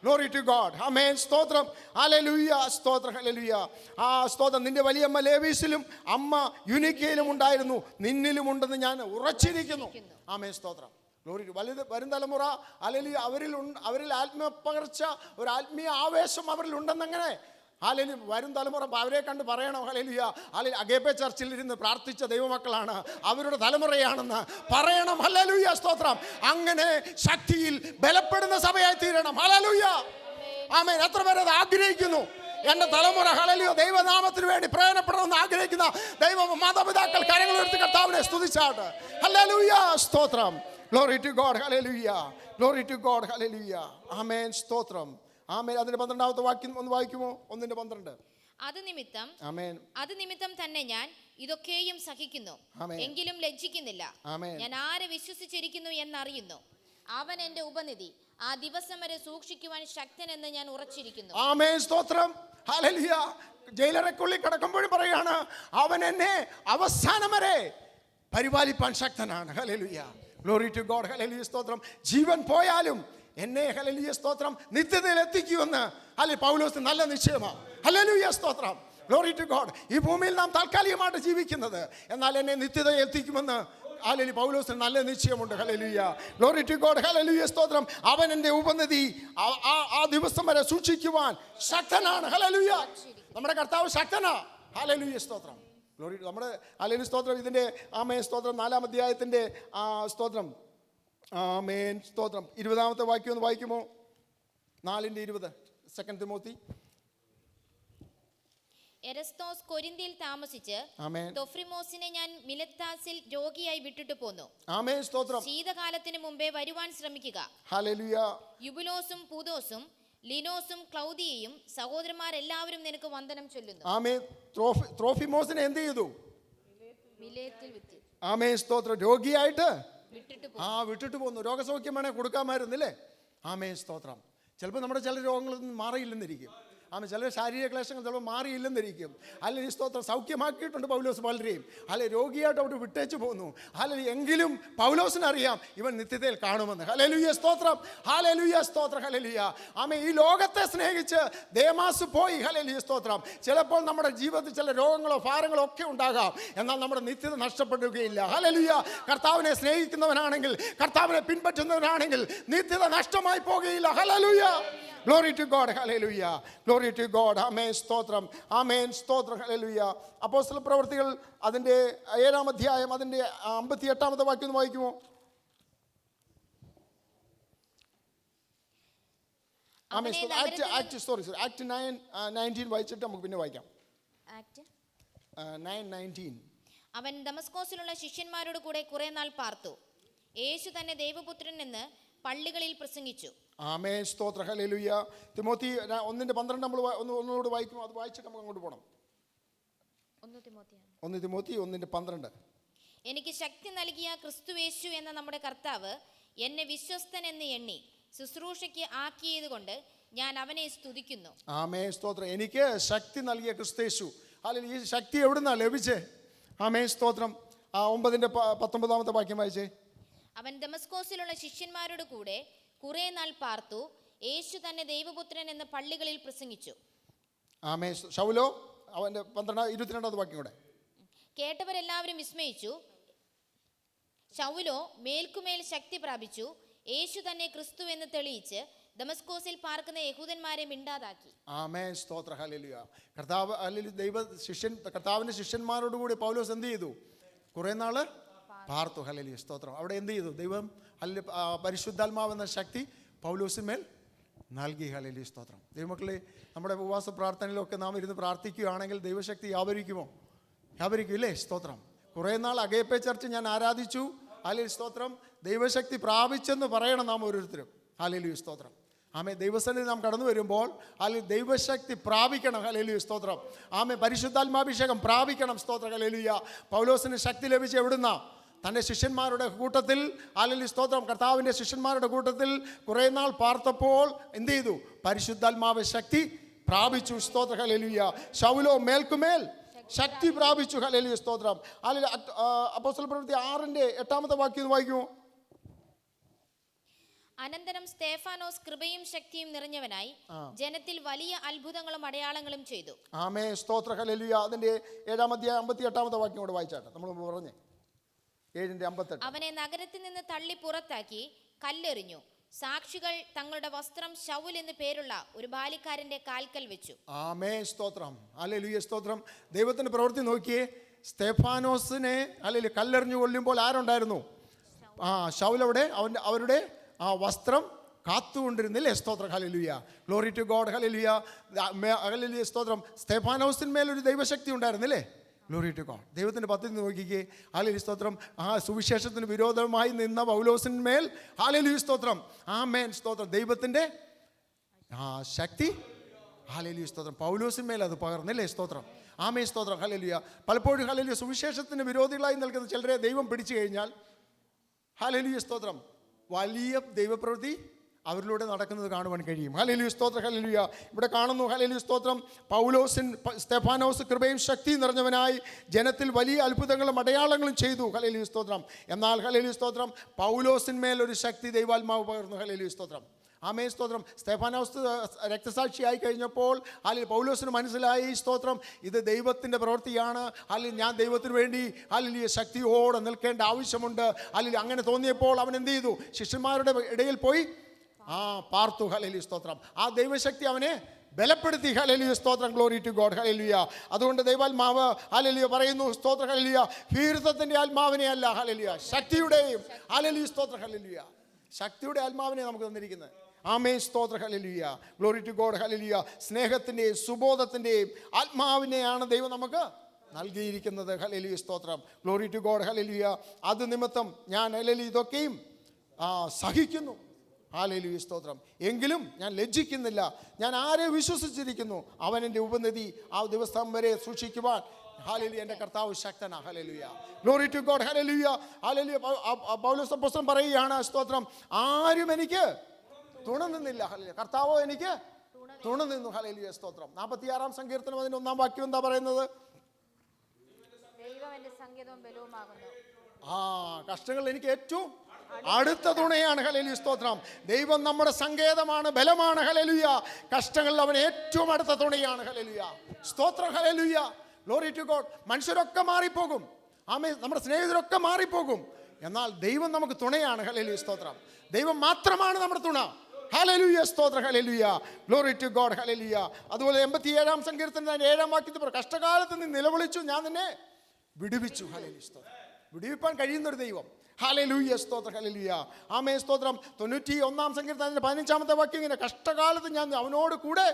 Glory to God. ആമേൻ, സ്തോത്രം. ഹല്ലേലൂയ, സ്തോത്രം. ഹല്ലേലൂയ. ആ സ്തോത്രം. നിന്റെ വലിയമ്മ ലേവീസിലും അമ്മ യുനിക്കയിലും ഉണ്ടായിരുന്നു, നിന്നിലും ഉണ്ടെന്ന് ഞാൻ ഉറച്ചിരിക്കുന്നു. ആമേൻ, സ്തോത്രം. ഗ്ലോറി. വരും തലമുറ, ഹല്ലേലൂയ, അവരിൽ ആത്മപകർച്ച, ഒരു ആത്മീയ ആവേശം അവരിൽ ഉണ്ടെന്നെങ്ങനെ? ഹല്ലേലൂയ. വരും തലമുറ അവരെ കണ്ട് പറയണം. ഹല്ലേലൂയ. ഹല്ലേലൂയ. അഗേപ്പെ ചർച്ചിൽ ഇരുന്ന് പ്രാർത്ഥിച്ച ദൈവമക്കളാണ്, അവരുടെ തലമുറയാണെന്ന് പറയണം. ഹല്ലേലൂയ, സ്തോത്രം. അങ്ങനെ ശക്തിയിൽ ബലപ്പെടുന്ന സഭയായി തീരണം. ഹല്ലേലൂയ. ആമേൻ. എത്ര പേര് അത് ആഗ്രഹിക്കുന്നു? എന്റെ തലമുറ, ഹല്ലേലൂയ, ദൈവനാമത്തിന് വേണ്ടി പ്രയോജനപ്പെടണമെന്ന് ആഗ്രഹിക്കുന്ന ദൈവ മാതാപിതാക്കൾ കരങ്ങൾ ഉയർത്തി കർത്താവിനെ സ്തുതിച്ചാട്ട്. ഹല്ലേലൂയ, സ്തോത്രം. Glory to God. ഹല്ലേലൂയ. Glory to God. ഹല്ലേലൂയ. ആമേൻ, സ്തോത്രം. ആമേൻ. അതിന്റെ 12ാമത്തെ വാക്യം ഒന്ന് വായിക്കുമോ? 1:12. അത് നിമിത്തം തന്നെ ഞാൻ ഇതൊക്കെയും സഹിക്കുന്നു, എങ്കിലും ലജ്ജിക്കുന്നില്ല. ഞാൻ ആരെ വിശ്വസിച്ചിരിക്കുന്നു എന്നറിയുന്നു. അവൻ എന്റെ ഉപനിധി ആ ദിവസം വരെ സൂക്ഷിക്കുവാൻ ശക്തനെന്ന് ഞാൻ ഉറച്ചിരിക്കുന്നു. ആമേൻ, സ്തോത്രം. ഹല്ലേലൂയ. ജയിലറയ്ക്കുള്ളിൽ കിടക്കുമ്പോഴും പറയാണ്, അവൻ എന്നെ അവസാനം വരെ പരിപാലിപ്പാൻ ശക്തനാണ്. ഹല്ലേലൂയ. Glory to God. ഹല്ലേലൂയ, സ്തോത്രം. ജീവൻ പോയാലും എന്നെ, ഹല്ലേലൂയ, സ്തോത്രം, നിത്യതയിൽ എത്തിക്കുമെന്ന് പൗലോസ് നല്ല നിശ്ചയമാണ്. ഹല്ലേലൂയ, സ്തോത്രം. Glory to God. ഈ ഭൂമിയിൽ നാം താൽക്കാലികമായിട്ട് ജീവിക്കുന്നത്, എന്നാൽ എന്നെ നിത്യതയിൽ എത്തിക്കുമെന്ന് ഹല്ലേലൂയ പൗലോസിന് നല്ല നിശ്ചയമുണ്ട്. ഹല്ലേലൂയ. Glory to God. ഹല്ലേലൂയ, സ്തോത്രം. അവൻ എൻ്റെ ഉപനിധി ആ ദിവസം വരെ സൂക്ഷിക്കുവാൻ ശക്തനാണ്. ഹല്ലേലൂയ. നമ്മുടെ കർത്താവ് ശക്തനാ. ഹല്ലേലൂയ, സ്തോത്രം. ഗ്ലോറി. നമ്മുടെ ഹല്ലേലൂയ, സ്തോത്രം. ഇതിൻ്റെ ആമേൻ, സ്തോത്രം, 4-ാം അധ്യായത്തിൻ്റെ സ്തോത്രം. ആമേൻ, സ്തോത്രം. 20ാമത്തെ വാക്യം ഒന്ന് വായിക്കുമോ? 4:20. 2 തിമോത്തി. എരസ്തോസ് കൊരിന്തിയിൽ താമസിച്ച് തൊഫ്രിമോസിനെ ഞാൻ മിലെത്താസിൽ രോഗിയായി വിട്ടിട്ട് പോന്നു. ആമേൻ, സ്തോത്രം. ശീതകാലത്തിന് മുമ്പേ വരുവാൻ ശ്രമിക്കുക. ഹല്ലേലൂയ. യുബുലോസും പൂദോസും ലിനോസും ക്ലൗദിയയും സഹോദരന്മാരെല്ലാവരും നിനക്ക് വന്ദനം ചൊല്ലുന്നു. ആമേൻ. ത്രോഫിമോസിനെ എന്ത് ചെയ്തു? മിലേത്തിൽ വിറ്റ്. ആമേൻ, സ്തോത്രം. രോഗിയായിട്ട് വിട്ടിട്ട് പോന്നു. രോഗസൗഖ്യം വേണേ കൊടുക്കാമായിരുന്നില്ലേ? ആമേൻ, സ്തോത്രം. ചിലപ്പോൾ നമ്മുടെ ചില രോഗങ്ങളൊന്നും മാറിയില്ലെന്നിരിക്കും. ചില ശാരീരിക ക്ലേശങ്ങൾ ചിലപ്പോൾ മാറിയില്ലെന്നിരിക്കും. അല്ലെങ്കിൽ സ്തോത്രം സൗഖ്യമാക്കിയിട്ടുണ്ട് പൗലോസ് പലരെയും. രോഗിയായിട്ട് അവിടെ വിട്ടേച്ച് പോന്നു. എങ്കിലും പൗലോസിനറിയാം ഇവൻ നിത്യതയിൽ കാണുമെന്ന്. ഹല്ലേലൂയ, സ്തോത്രം. ഹല്ലേലൂയ, സ്തോത്രം. ഹല്ലേലൂയ. ഈ ലോകത്തെ സ്നേഹിച്ച് ദേമാസ് പോയി. ഹല്ലേലൂയ, സ്തോത്രം. ചിലപ്പോൾ നമ്മുടെ ജീവിതത്തിൽ ചില രോഗങ്ങളോ ഭാരങ്ങളോ ഒക്കെ ഉണ്ടാകാം, എന്നാൽ നമ്മുടെ നിത്യത നഷ്ടപ്പെടുകയില്ല. ഹല്ലേലൂയ. കർത്താവിനെ സ്നേഹിക്കുന്നവനാണെങ്കിൽ, കർത്താവിനെ പിൻപറ്റുന്നവനാണെങ്കിൽ നിത്യത നഷ്ടമായി പോകുകയില്ല. Hallelujah. Glory to God. Hallelujah. Glory to God. Amen. സ്തോത്രം. Amen. സ്തോത്രം. Hallelujah. അപ്പോസ്തല പ്രവൃത്തികൾ അതിന്റെ 7-ാം അധ്യായം അതിന്റെ 58ാമത്തെ വാക്യം വായിക്കുമോ? ആക്ട് 9:19 വായിച്ചിട്ട് നമുക്ക് പിന്നെ വായിക്കാം. 9:19. അവൻ ദമസ്കോസിലുള്ള ശിഷ്യന്മാരോട് കൂടെ കുറെ നാൾ പാർത്തു. യേശു തന്നെ ദൈവപുത്രൻ എന്ന് പള്ളികളിൽ പ്രസംഗിച്ചു. ആമേൻ, സ്തോത്രം. ഹല്ലേലൂയ. തിമോത്തി 1:12 നമ്മൾ ഒന്നുകൂടി വായിക്കും. അത് വായിച്ചിട്ട് നമുക്ക് അങ്ങോട്ട് പോകണം. 1 തിമോത്തി 1:12. എനിക്ക് ശക്തി നൽകിയ ക്രിസ്തുയേശു എന്ന നമ്മുടെ കർത്താവ് എന്നെ വിശ്വസ്തൻ എന്ന് എണ്ണി ശുശ്രൂഷയ്ക്ക് ആക്കിയത് കൊണ്ട് ഞാൻ അവനെ സ്തുതിക്കുന്നു. ആമേൻ, സ്തോത്രം. എനിക്ക് ശക്തി നൽകിയ ക്രിസ്തുയേശു. ഹല്ലേലൂയ. ഈ ശക്തി എവിടുന്നാ ലഭിച്ചേ? ആമേൻ, സ്തോത്രം. 9:19 വാക്യം വായിച്ചേ. അവൻ ദമസ്കോസിലുള്ള ശിഷ്യന്മാരോട് കൂടെ കുറെ നാൾ പാർത്തു. യേശു തന്നെ ദൈവപുത്രൻ എന്ന് പള്ളികളിൽ പ്രസംഗിച്ചു. ആമേൻ. ശൗലോ അവന്റെ 22ാമത്തെ വാക്യം കൂടെ. കേട്ടവരെല്ലാവരും വിസ്മയിച്ചു. ശൗലോ മേൽക്കുമേൽ ശക്തി പ്രാപിച്ചു. യേശു തന്നെ ക്രിസ്തു എന്ന് തെളിയിച്ച് ദമസ്കോസിൽ പാർക്കുന്ന യഹൂദന്മാരെ മിണ്ടാതാക്കി. ആമേൻ, സ്തോത്രം. ഹല്ലേലൂയ. കർത്താവ് കർത്താവിന്റെ ശിഷ്യന്മാരോട് കൂടി പൗലോസ് എന്ത് ചെയ്തു? കുറെ നാള് പാർത്തു. ഹല്ലേലൂയ, സ്തോത്രം. അവിടെ എന്ത് ചെയ്തു? ദൈവം പരിശുദ്ധാത്മാവെന്ന ശക്തി പൗലോസിന്മേൽ നൽകി. ഹല്ലേലൂയ, സ്തോത്രം. ദൈവമക്കളെ, നമ്മുടെ ഉപവാസ പ്രാർത്ഥനയിലൊക്കെ നാം ഇരുന്ന് പ്രാർത്ഥിക്കുകയാണെങ്കിൽ ദൈവശക്തി വ്യാപരിക്കുമോ? വ്യാപരിക്കും, ഇല്ലേ? സ്തോത്രം. കുറേ നാൾ അഗേപ്പെ ചർച്ച് ഞാൻ ആരാധിച്ചു. ഹല്ലേലൂയ സ്തോത്രം, ദൈവശക്തി പ്രാപിച്ചെന്ന് പറയണം നാം ഓരോരുത്തരും. ഹല്ലേലൂയ സ്തോത്രം. ആമേ, ദൈവസന്നിധി നാം കടന്നു വരുമ്പോൾ അല്ലെങ്കിൽ ദൈവശക്തി പ്രാപിക്കണം. ഹല്ലേലൂയ സ്തോത്രം. ആമേ, പരിശുദ്ധാത്മാഭിഷേകം പ്രാപിക്കണം. സ്തോത്രം. ഹല്ലേലൂയ. പൗലോസിന് ശക്തി ലഭിച്ച എവിടുന്ന? തൻ്റെ ശിഷ്യന്മാരുടെ കൂട്ടത്തിൽ. ഹല്ലേലൂയ സ്തോത്രം. കർത്താവിൻ്റെ ശിഷ്യന്മാരുടെ കൂട്ടത്തിൽ കുറേ നാൾ പാർത്തപ്പോൾ എന്ത് ചെയ്തു? പരിശുദ്ധാത്മാവ് ശക്തി പ്രാപിച്ചു. സ്തോത്രം. ഹല്ലേലൂയ. ശൗലോ മേൽക്കുമേൽ ശക്തി പ്രാപിച്ചു. ഹല്ലേലൂയ സ്തോത്രം. ഹല്ലേലൂയ. അപ്പോസ്തലപ്രവൃത്തി 6:8 വാക്യം വായിക്കുമോ? അനന്തരം സ്തേഫാനോസ് കൃപയും ശക്തിയും നിറഞ്ഞവനായി ജനത്തിൽ വലിയ അത്ഭുതങ്ങളും അടയാളങ്ങളും ചെയ്തു. ആമേ, സ്തോത്ര. ഹല്ലേലൂയ. അതിന്റെ 7:58 വാക്യം കൂടെ വായിച്ചാട്ടെ. നമ്മൾ പറഞ്ഞേ 7:58. അവനെ നഗരത്തിൽ നിന്ന് തള്ളി പുറത്താക്കി കല്ലെറിഞ്ഞു. സാക്ഷികൾ തങ്ങളുടെ വസ്ത്രം ശൗൽ എന്ന് പേരുള്ള ഒരു ബാലിക്കാരന്റെ കാൽക്കൽ വെച്ചു. ആമേ, സ്തോത്രം. ഹല്ലേലൂയ സ്തോത്രം. ദൈവത്തിന്റെ പ്രവൃത്തി നോക്കിയേ. സ്തേഫാനോസിനെ ഹല്ലേലൂയ കല്ലെറിഞ്ഞു കൊല്ലുമ്പോൾ ആരുണ്ടായിരുന്നു? ശൗൽ അവിടെ അവരുടെ വസ്ത്രം കാത്തുകൊണ്ടിരുന്നില്ലേ? സ്തോത്രം. ഹല്ലേലൂയ. Glory to God. ഹല്ലേലൂയ. ഹല്ലേലൂയ സ്തോത്രം. സ്തേഫാനോസിന്മേൽ ഒരു ദൈവശക്തി ഉണ്ടായിരുന്നില്ലേ? Glory to God. ദൈവത്തിൻ്റെ പദ്ധതി നോക്കിക്കേ. ഹല്ലേലൂയ സ്തോത്രം. സുവിശേഷത്തിന് വിരോധമായി നിന്ന പൗലോസിന്മേൽ ഹല്ലേലൂയ സ്തോത്രം. ആമേൻ സ്തോത്രം. ദൈവത്തിൻ്റെ ശക്തി ഹല്ലേലൂയ സ്തോത്രം പൗലോസിന്മേൽ അത് പകർന്നില്ലേ? സ്തോത്രം. ആമേൻ സ്തോത്രം. ഹല്ലേലൂയ. പലപ്പോഴും ഹല്ലേലൂയ സുവിശേഷത്തിന് വിരോധികളായി നിൽക്കുന്ന ചിലരെ ദൈവം പിടിച്ചു കഴിഞ്ഞാൽ ഹല്ലേലൂയ സ്തോത്രം വലിയ ദൈവപ്രവൃത്തി അവരിലൂടെ നടക്കുന്നത് കാണുവാൻ കഴിയും. ഹല്ലേലൂയ സ്തോത്രം. ഹല്ലേലൂയ. ഇവിടെ കാണുന്നു. ഹല്ലേലൂയ സ്തോത്രം. സ്തെഫാനോസ് കൃപയും ശക്തിയും നിറഞ്ഞവനായി ജനത്തിൽ വലിയ അത്ഭുതങ്ങളും അടയാളങ്ങളും ചെയ്തു. ഹല്ലേലൂയ സ്തോത്രം. എന്നാൽ ഹല്ലേലൂയ സ്തോത്രം പൗലോസിന്മേൽ ഒരു ശക്തി ദൈവാത്മാവ് പകർന്നു. ഹല്ലേലൂയ സ്തോത്രം. ആമേൻ സ്തോത്രം. സ്തെഫാനോസ് രക്തസാക്ഷിയായി കഴിഞ്ഞപ്പോൾ അല്ലെങ്കിൽ പൗലോസിന് മനസ്സിലായി സ്തോത്രം ഇത് ദൈവത്തിൻ്റെ പ്രവൃത്തിയാണ്. അല്ലെങ്കിൽ ഞാൻ ദൈവത്തിന് വേണ്ടി അല്ലെങ്കിൽ ശക്തിയോടെ നിൽക്കേണ്ട ആവശ്യമുണ്ട്. അല്ലെങ്കിൽ അങ്ങനെ തോന്നിയപ്പോൾ അവൻ എന്ത് ചെയ്തു? ശിഷ്യന്മാരുടെ ഇടയിൽ പോയി പാർത്തു. ഹല്ലേലൂയ സ്തോത്രം. ആ ദൈവശക്തി അവനെ ബലപ്പെടുത്തി. ഹല്ലേലൂയ സ്തോത്രം. Glory to God. ഹല്ലേലൂയ. അതുകൊണ്ട് ദൈവാത്മാവ് ഹല്ലേലൂയ പറയുന്നു. സ്തോത്രം. ഹല്ലേലൂയ. ഭീരുത്വത്തിൻ്റെ ആത്മാവിനെ അല്ല, ഹല്ലേലൂയ ശക്തിയുടെയും ഹല്ലേലൂയ സ്തോത്രം. ഹല്ലേലൂയ. ശക്തിയുടെ ആത്മാവിനെ നമുക്ക് തന്നിരിക്കുന്നത്. ആമേൻ സ്തോത്രം. ഹല്ലേലൂയ. Glory to God. ഹല്ലേലൂയ. സ്നേഹത്തിൻ്റെയും സുബോധത്തിൻ്റെയും ആത്മാവിനെയാണ് ദൈവം നമുക്ക് നൽകിയിരിക്കുന്നത്. ഹല്ലേലൂയ സ്തോത്രം. Glory to God. ഹല്ലേലൂയ. അത് നിമിത്തം ഞാൻ ഹല്ലേലൂയ ഇതൊക്കെയും സഹിക്കുന്നു. ഹല്ലേലൂയ സ്തോത്രം. എങ്കിലും ഞാൻ ലജ്ജിക്കുന്നില്ല. ഞാൻ ആരെ വിശ്വസിച്ചിരിക്കുന്നു അവൻ എൻ്റെ ഉപനിധി ആ ദിവസം വരെ സൂക്ഷിക്കുവാൻ ഹല്ലേലൂയ എൻ്റെ കർത്താവ് ശക്തനാ. ഹല്ലേലൂയ. Glory to God. ഹല്ലേലൂയ. ഹല്ലേലൂയ. പൗലോസ് അപ്പോസ്തലൻ പറയുകയാണ് സ്തോത്രം ആരും എനിക്ക് തുണ നിന്നില്ല. ഹല്ലേലൂയ. കർത്താവോ എനിക്ക് തുണ നിന്നു. ഹല്ലേലൂയ സ്തോത്രം. 46-ാം സങ്കീർത്തനം 1-ാം വാക്യം എന്താ പറയുന്നത്? കഷ്ടങ്ങൾ എനിക്ക് ഏറ്റവും അടുത്ത തുണയാണ്. ഹല്ലേലൂയ സ്തോത്രം. ദൈവം നമ്മുടെ സങ്കേതമാണ്, ബലമാണ്. ഹല്ലേലൂയ. കഷ്ടങ്ങളിൽ അവൻ ഏറ്റവും അടുത്ത തുണയാണ്. ഹല്ലേലൂയ സ്തോത്രം. ഹല്ലേലൂയ. Glory to God. മനുഷ്യരൊക്കെ മാറിപ്പോകും. ആമേൻ. നമ്മുടെ സ്നേഹിതരൊക്കെ മാറിപ്പോകും. എന്നാൽ ദൈവം നമുക്ക് തുണയാണ്. ഹല്ലേലൂയ സ്തോത്രം. ദൈവം മാത്രമാണ് നമ്മുടെ തുണ. ഹല്ലേലൂയ സ്തോത്രം. ഹല്ലേലൂയ. Glory to God. ഹല്ലേലൂയ. അതുപോലെ 87-ാം സങ്കീർത്തനം 7-ാം വാക്യത്തിൽ കഷ്ടകാലത്ത് നീ നിലവിളിച്ചു, ഞാൻ നിന്നെ വിടുവിച്ചു. ഹല്ലേലൂയ സ്തോത്രം. വിടുവിപ്പാൻ കഴിയുന്നൊരു ദൈവം. ഹല്ലേലൂയ സ്തോത്രം. ഹല്ലേലൂയ. ആമേൻ സ്തോത്രം. 91-ാം സങ്കീർത്തനത്തിന്റെ 15-ാമത്തെ വാക്യം ഇങ്ങനെ കഷ്ടകാലത്ത് ഞാൻ അവനോട് കൂടെ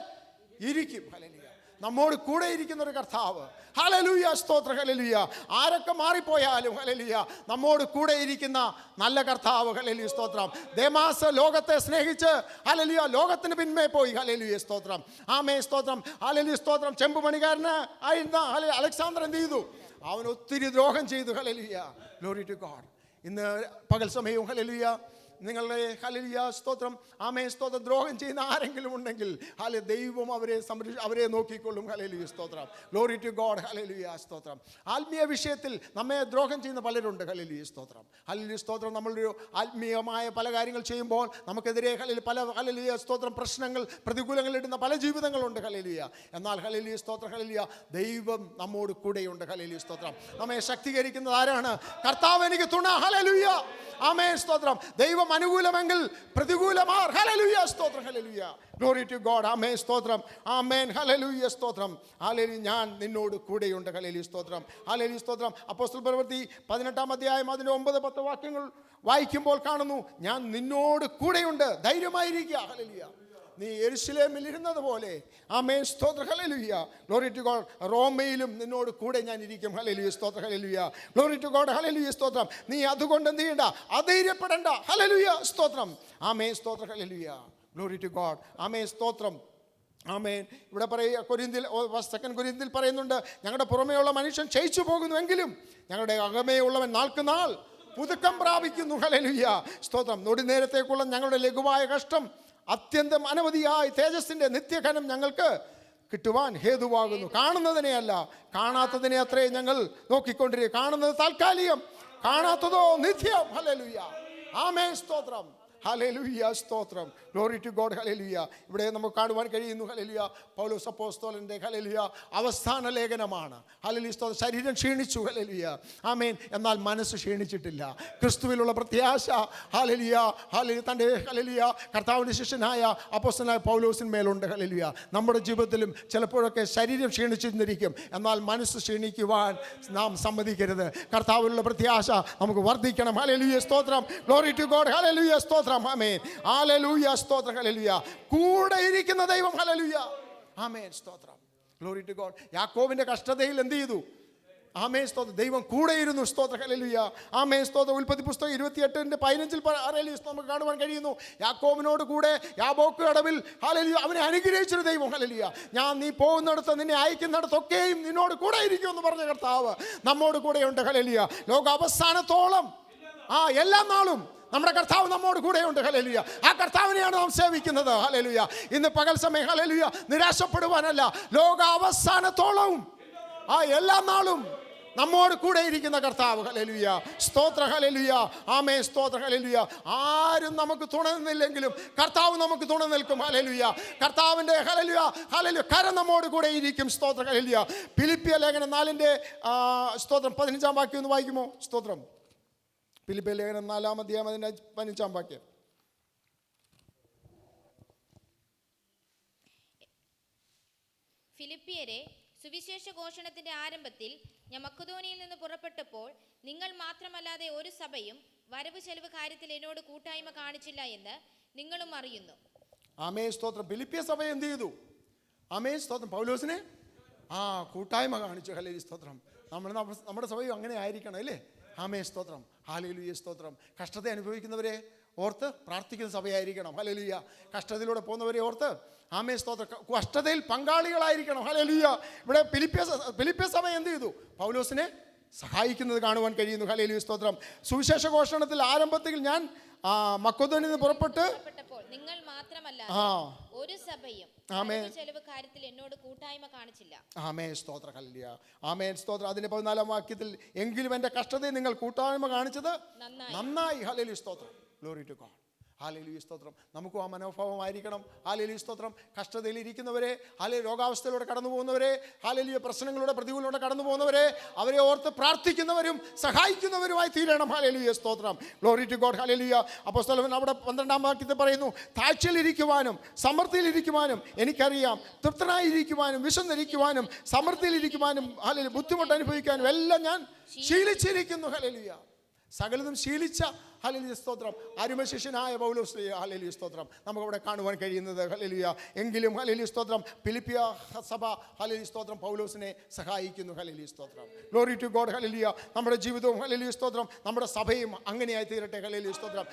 ഇരിക്കും. ഹല്ലേലൂയ. നമ്മോട് കൂടെ ഇരിക്കുന്ന ഒരു കർത്താവ്. ഹല്ലേലൂയ സ്തോത്രം. ഹല്ലേലൂയ. ആരൊക്കെ മാറിപ്പോയാലും ഹല്ലേലൂയ നമ്മോട് കൂടെ ഇരിക്കുന്ന നല്ല കർത്താവ്. ഹല്ലേലൂയ സ്തോത്രം. ദേമാസ് ലോകത്തെ സ്നേഹിച്ച് ഹല്ലേലൂയ ലോകത്തിന് പിന്മേ പോയി. ഹല്ലേലൂയ സ്തോത്രം. ആമേൻ സ്തോത്രം. ഹല്ലേലൂയ സ്തോത്രം. ചെമ്പുമണികാരന് ആയിരുന്ന അലക്സാണ്ടർ എന്ത് ചെയ്തു? അവൻ ഒത്തിരി ദ്രോഹം ചെയ്തു. ഹല്ലേലൂയ. Glory to God. ഇന്ന് പകൽ സമയവും ഹല്ലേലൂയ നിങ്ങളുടെ ഹല്ലേലൂയ സ്തോത്രം ആമേൻ സ്തോത്രം ദ്രോഹം ചെയ്യുന്ന ആരെങ്കിലും ഉണ്ടെങ്കിൽ ദൈവം അവരെ നോക്കിക്കൊള്ളും. ഹല്ലേലൂയ സ്തോത്രം. Glory to God. ഹല്ലേലൂയ സ്തോത്രം. ആത്മീയ വിഷയത്തിൽ നമ്മെ ദ്രോഹം ചെയ്യുന്ന പലരുണ്ട്. ഹല്ലേലൂയ സ്തോത്രം. ഹല്ലേലൂയ സ്തോത്രം. നമ്മളൊരു ആത്മീയമായ പല കാര്യങ്ങൾ ചെയ്യുമ്പോൾ നമുക്കെതിരെ പല ഹല്ലേലൂയ സ്തോത്രം പ്രശ്നങ്ങൾ പ്രതികൂലങ്ങൾ ഇടുന്ന പല ജീവിതങ്ങളുണ്ട്. ഹല്ലേലൂയ. എന്നാൽ ഹല്ലേലൂയ സ്തോത്രം. ഹല്ലേലൂയ ദൈവം നമ്മോട് കൂടെയുണ്ട്. ഹല്ലേലൂയ സ്തോത്രം. നമ്മെ ശക്തീകരിക്കുന്നത് ആരാണ്? കർത്താവ് എനിക്ക് തുണ. ഹല്ലേലൂയ. ആമേൻ സ്തോത്രം. ദൈവം അനുകൂലമെങ്കിൽ പ്രതികൂലമാർ. ഹല്ലേലൂയ സ്തോത്രം. ഹല്ലേലൂയ. Glory to God. ആമേൻ സ്തോത്രം. ആമേൻ. ഹല്ലേലൂയ സ്തോത്രം. ഹല്ലേലൂയ. ഞാൻ നിന്നോട് കൂടെയുണ്ട്. ഹല്ലേലൂയ സ്തോത്രം. ഹല്ലേലൂയ സ്തോത്രം. അപ്പോസ്തല പ്രവൃത്തി 18-ാം അധ്യായം അതിന്റെ 9-10 വാക്യങ്ങൾ വായിക്കുമ്പോൾ കാണുന്നു ഞാൻ നിന്നോട് കൂടെയുണ്ട്. ധൈര്യമായിരിക്കുക. ഹല്ലേലൂയ. നീ യെരൂശലേമിൽ ഇരുന്നത് പോലെ ആമേൻ സ്തോത്ര ഹല്ലേലൂയ ഗ്ലോറി ടു ഗോഡ് റോമയിലും നിന്നോട് കൂടെ ഞാൻ ഇരിക്കും ഹല്ലേലൂയ സ്തോത്ര ഹല്ലേലൂയ ഗ്ലോറി ടു ഗോഡ് ഹല്ലേലൂയ സ്തോത്രം. നീ അതുകൊണ്ട് എന്ത് ചെയ്യണ്ട, അധൈര്യപ്പെടണ്ട ഹല്ലേലൂയ സ്തോത്രം. ആമേൻ സ്തോത്ര ഹല്ലേലൂയ ഗ്ലോറി ടു ഗോഡ്. ആമേൻ സ്തോത്രം. ആമേൻ. ഇവിടെ പറയുക സെക്കൻഡ് കൊരിന്ത്യയിൽ പറയുന്നുണ്ട്, ഞങ്ങളുടെ പുറമേയുള്ള മനുഷ്യൻ ക്ഷയിച്ചു പോകുന്നുവെങ്കിലും ഞങ്ങളുടെ അകമേ ഉള്ളവൻ നാൾക്കുനാൾ പുതുക്കം പ്രാപിക്കുന്നു ഹല്ലേലൂയ സ്തോത്രം. നൊടി നേരത്തേക്കുള്ള ഞങ്ങളുടെ ലഘുവായ കഷ്ടം അത്യന്തം അനവധിയായി തേജസ്സിൻ്റെ നിത്യഘനം ഞങ്ങൾക്ക് കിട്ടുവാൻ ഹേതുവാകുന്നു. കാണുന്നതിനെയല്ല, കാണാത്തതിനെ അത്രേ ഞങ്ങൾ നോക്കിക്കൊണ്ടിരിക്കുക. കാണുന്നത് താൽക്കാലികം, കാണാത്തതോ നിത്യം. ഹല്ലേലൂയ ആമേൻ സ്തോത്രം. ഹല്ലേലൂയ സ്തോത്രം. Glory to God. ഹല്ലേലൂയ. ഇവിടെ നമുക്ക് കാണുവാൻ കഴിയുന്നു ഹല്ലേലൂയ പൗലോസ് അപ്പോസ്തലൻ്റെ ഹല്ലേലൂയ അവസാന ലേഖനമാണ്. ഹല്ലേലൂയ സ്തോത്രം. ശരീരം ക്ഷീണിച്ചു ഹല്ലേലൂയ ആമേൻ, എന്നാൽ മനസ്സ് ക്ഷീണിച്ചിട്ടില്ല. ക്രിസ്തുവിലുള്ള പ്രത്യാശ ഹല്ലേലൂയ ഹല്ലേലൂയ തൻ്റെ ഹല്ലേലൂയ കർത്താവിൻ്റെ ശിഷ്യനായ അപ്പോസ്തലനായ പൗലോസിന്മേലുണ്ട് ഹല്ലേലൂയ. നമ്മുടെ ജീവിതത്തിലും ചിലപ്പോഴൊക്കെ ശരീരം ക്ഷീണിച്ചിരുന്നിരിക്കും, എന്നാൽ മനസ്സ് ക്ഷീണിക്കുവാൻ നാം സമ്മതിക്കരുത്. കർത്താവിലുള്ള പ്രത്യാശ നമുക്ക് വർദ്ധിക്കണം. ഹല്ലേലൂയ സ്തോത്രം. Glory to God. ഹല്ലേലൂയ സ്തോത്രം. ആമേൻ. ഹല്ലേലൂയ സ്തോത്രം. ഹല്ലേലൂയ. കൂടെ ഇരിക്കുന്ന ദൈവം. ഹല്ലേലൂയ ആമേൻ സ്തോത്രം. Glory to God. യാക്കോബിന്റെ കഷ്ടതയിൽ എന്ത് ചെയ്തു? ആമേൻ സ്തോത്രം. ദൈവം കൂടെ ഇരുന്നു. സ്തോത്രം. ഹല്ലേലൂയ ആമേൻ സ്തോത്രം. ഉൽപ്പത്തി പുസ്തകം 28:15 നമുക്ക് കാണുവാൻ കഴിയുന്നു. യാക്കോബിനോട് കൂടെ യാബോക്ക് കടവിൽ ഹല്ലേലൂയ അവനെ അനുഗ്രഹിച്ചൊരു ദൈവം. ഹല്ലേലൂയ. നീ പോകുന്നിടത്ത്, നിന്നെ അയക്കുന്നിടത്തൊക്കെയും നിന്നോട് കൂടെ ഇരിക്കുമെന്ന് പറഞ്ഞ കർത്താവ് നമ്മോട് കൂടെയുണ്ട്. ഹല്ലേലൂയ. ലോക അവസാനത്തോളം എല്ലാ നാളും നമ്മുടെ കർത്താവ് നമ്മോട് കൂടെയുണ്ട്. ഹല്ലേലൂയ. ആ കർത്താവിനെയാണ് നാം സേവിക്കുന്നത്. ഹല്ലേലൂയ. ഇന്ന് പകൽ സമയം ഹല്ലേലൂയ നിരാശപ്പെടുവാനല്ല, ലോക അവസാനത്തോളവും എല്ലാ നാളും നമ്മോട് കൂടെ ഇരിക്കുന്ന കർത്താവ്. ഹല്ലേലൂയ സ്തോത്ര. ഹല്ലേലൂയ ആമേൻ സ്തോത്ര. ഹല്ലേലൂയ. ആരും നമുക്ക് തുണ നിന്നില്ലെങ്കിലും കർത്താവ് നമുക്ക് തുണ നിൽക്കും. ഹല്ലേലൂയ. കർത്താവിൻ്റെ ഹല്ലേലൂയ ഹല്ലേലൂയ കരം നമ്മോട് കൂടെ ഇരിക്കും. സ്തോത്ര. ഹല്ലേലൂയ. ഫിലിപ്പിയ ലേഖനം 4 സ്തോത്രം 15 വാക്യം ഒന്ന് വായിക്കുമോ? സ്തോത്രം. ഫിലിപ്പിയ ലേഖനം 4 15 വാക്യം. ഫിലിപ്പിയരെ, സുവിശേഷ ഘോഷണത്തിന്റെ ആരംഭത്തിൽ ഞാൻ മക്കെദോനിയയിൽ നിന്ന് പുറപ്പെട്ടപ്പോൾ നിങ്ങൾ മാത്രമല്ലാതെ ഒരു സഭയും വരവ് ചെലവ് കാര്യത്തിൽ എന്നോട് കൂട്ടായ്മ കാണിച്ചില്ല എന്ന് നിങ്ങളും അറിയുന്നു. ആമേൻ സ്തോത്രം. ഫിലിപ്പിയ സഭ എന്ത് ചെയ്തു? ആമേൻ സ്തോത്രം. പൗലോസിനെ കൂട്ടായ്മ കാണിച്ചു. ഹല്ലേലൂയ സ്തോത്രം. നമ്മുടെ സഭയും അങ്ങനെ ആയിരിക്കണം അല്ലേ? ആമേൻ സ്തോത്രം. ഹല്ലേലൂയ സ്തോത്രം. കഷ്ടത അനുഭവിക്കുന്നവരെ ഓർത്ത് പ്രാർത്ഥിക്കുന്ന സഭയായിരിക്കണം. ഹല്ലേലൂയ. കഷ്ടതയിലൂടെ പോകുന്നവരെ ഓർത്ത് ആമേൻ സ്തോത്രം കഷ്ടതയിൽ പങ്കാളികളായിരിക്കണം. ഹല്ലേലൂയ. ഇവിടെ ഫിലിപ്പിയ സഭ എന്ത് ചെയ്തു? പൗലോസിനെ സഹായിക്കുന്നത് കാണുവാൻ കഴിയുന്നു. ഹല്ലേലൂയ സ്തോത്രം. സുവിശേഷ ഘോഷണത്തിൽ ആരംഭത്തിൽ ഞാൻ മക്കെദോനിയിൽ നിന്ന് പുറപ്പെട്ടപ്പോൾ നിങ്ങൾ മാത്രമല്ല ഒരു സഭയും ചെലവ് കാര്യത്തിൽ എന്നോട് കൂട്ടായ്മ കാണിച്ചില്ല. ആമേൻ സ്തോത്ര. ഹല്ലേലൂയ ആമേൻ സ്തോത്രം. അതിന്റെ 14 വാക്യത്തിൽ എങ്കിലും എൻ്റെ കഷ്ടതയിൽ നിങ്ങൾ കൂട്ടായ്മ കാണിച്ചത് നന്നായി. ഹല്ലേലൂയ സ്തോത്രം. Glory to God. ഹല്ലേലൂയ സ്തോത്രം. നമുക്കും ആ മനോഭാവമായിരിക്കണം. ഹല്ലേലൂയ സ്തോത്രം. കഷ്ടതയിൽ ഇരിക്കുന്നവരെ, ഹല്ലേലൂയ രോഗാവസ്ഥയിലൂടെ കടന്നു പോകുന്നവരെ, ഹല്ലേലൂയ പ്രശ്നങ്ങളുടെ പ്രതികൂലത്തിലൂടെ കടന്നു പോകുന്നവരെ, അവരെ ഓർത്ത് പ്രാർത്ഥിക്കുന്നവരും സഹായിക്കുന്നവരുമായി തീരണം. ഹല്ലേലൂയ സ്തോത്രം. Glory to God. ഹല്ലേലൂയ. അപ്പോസ്തലൻ അവിടെ 12 വാക്യത്തിൽ പറയുന്നു, താഴ്ചയിലിരിക്കുവാനും സമൃദ്ധിയിലിരിക്കുവാനും എനിക്കറിയാം. തൃപ്തനായിരിക്കുവാനും വിശന്നിരിക്കുവാനും സമൃദ്ധിയിലിരിക്കുവാനും ഹല്ലേലൂയ ബുദ്ധിമുട്ട് അനുഭവിക്കാനും എല്ലാം ഞാൻ ശീലിച്ചിരിക്കുന്നു. ഹല്ലേലൂയ. സകലതും ശീലിച്ച ഹല്ലേലൂയ സ്തോത്രം അരുമശിഷ്യനായ പൗലോസ്. ഹല്ലേലൂയ സ്തോത്രം നമുക്കവിടെ കാണുവാൻ കഴിയുന്നത്. ഹല്ലേലൂയ. എങ്കിലും ഹല്ലേലൂയ സ്തോത്രം ഫിലിപ്പിയ സഭ ഹല്ലേലൂയ സ്തോത്രം പൗലോസിനെ സഹായിക്കുന്നു. ഹല്ലേലൂയ സ്തോത്രം. Glory to God. ഹല്ലേലൂയ. നമ്മുടെ ജീവിതവും ഹല്ലേലൂയ സ്തോത്രം നമ്മുടെ സഭയും അങ്ങനെയായി തീരട്ടെ. ഹല്ലേലൂയ സ്തോത്രം.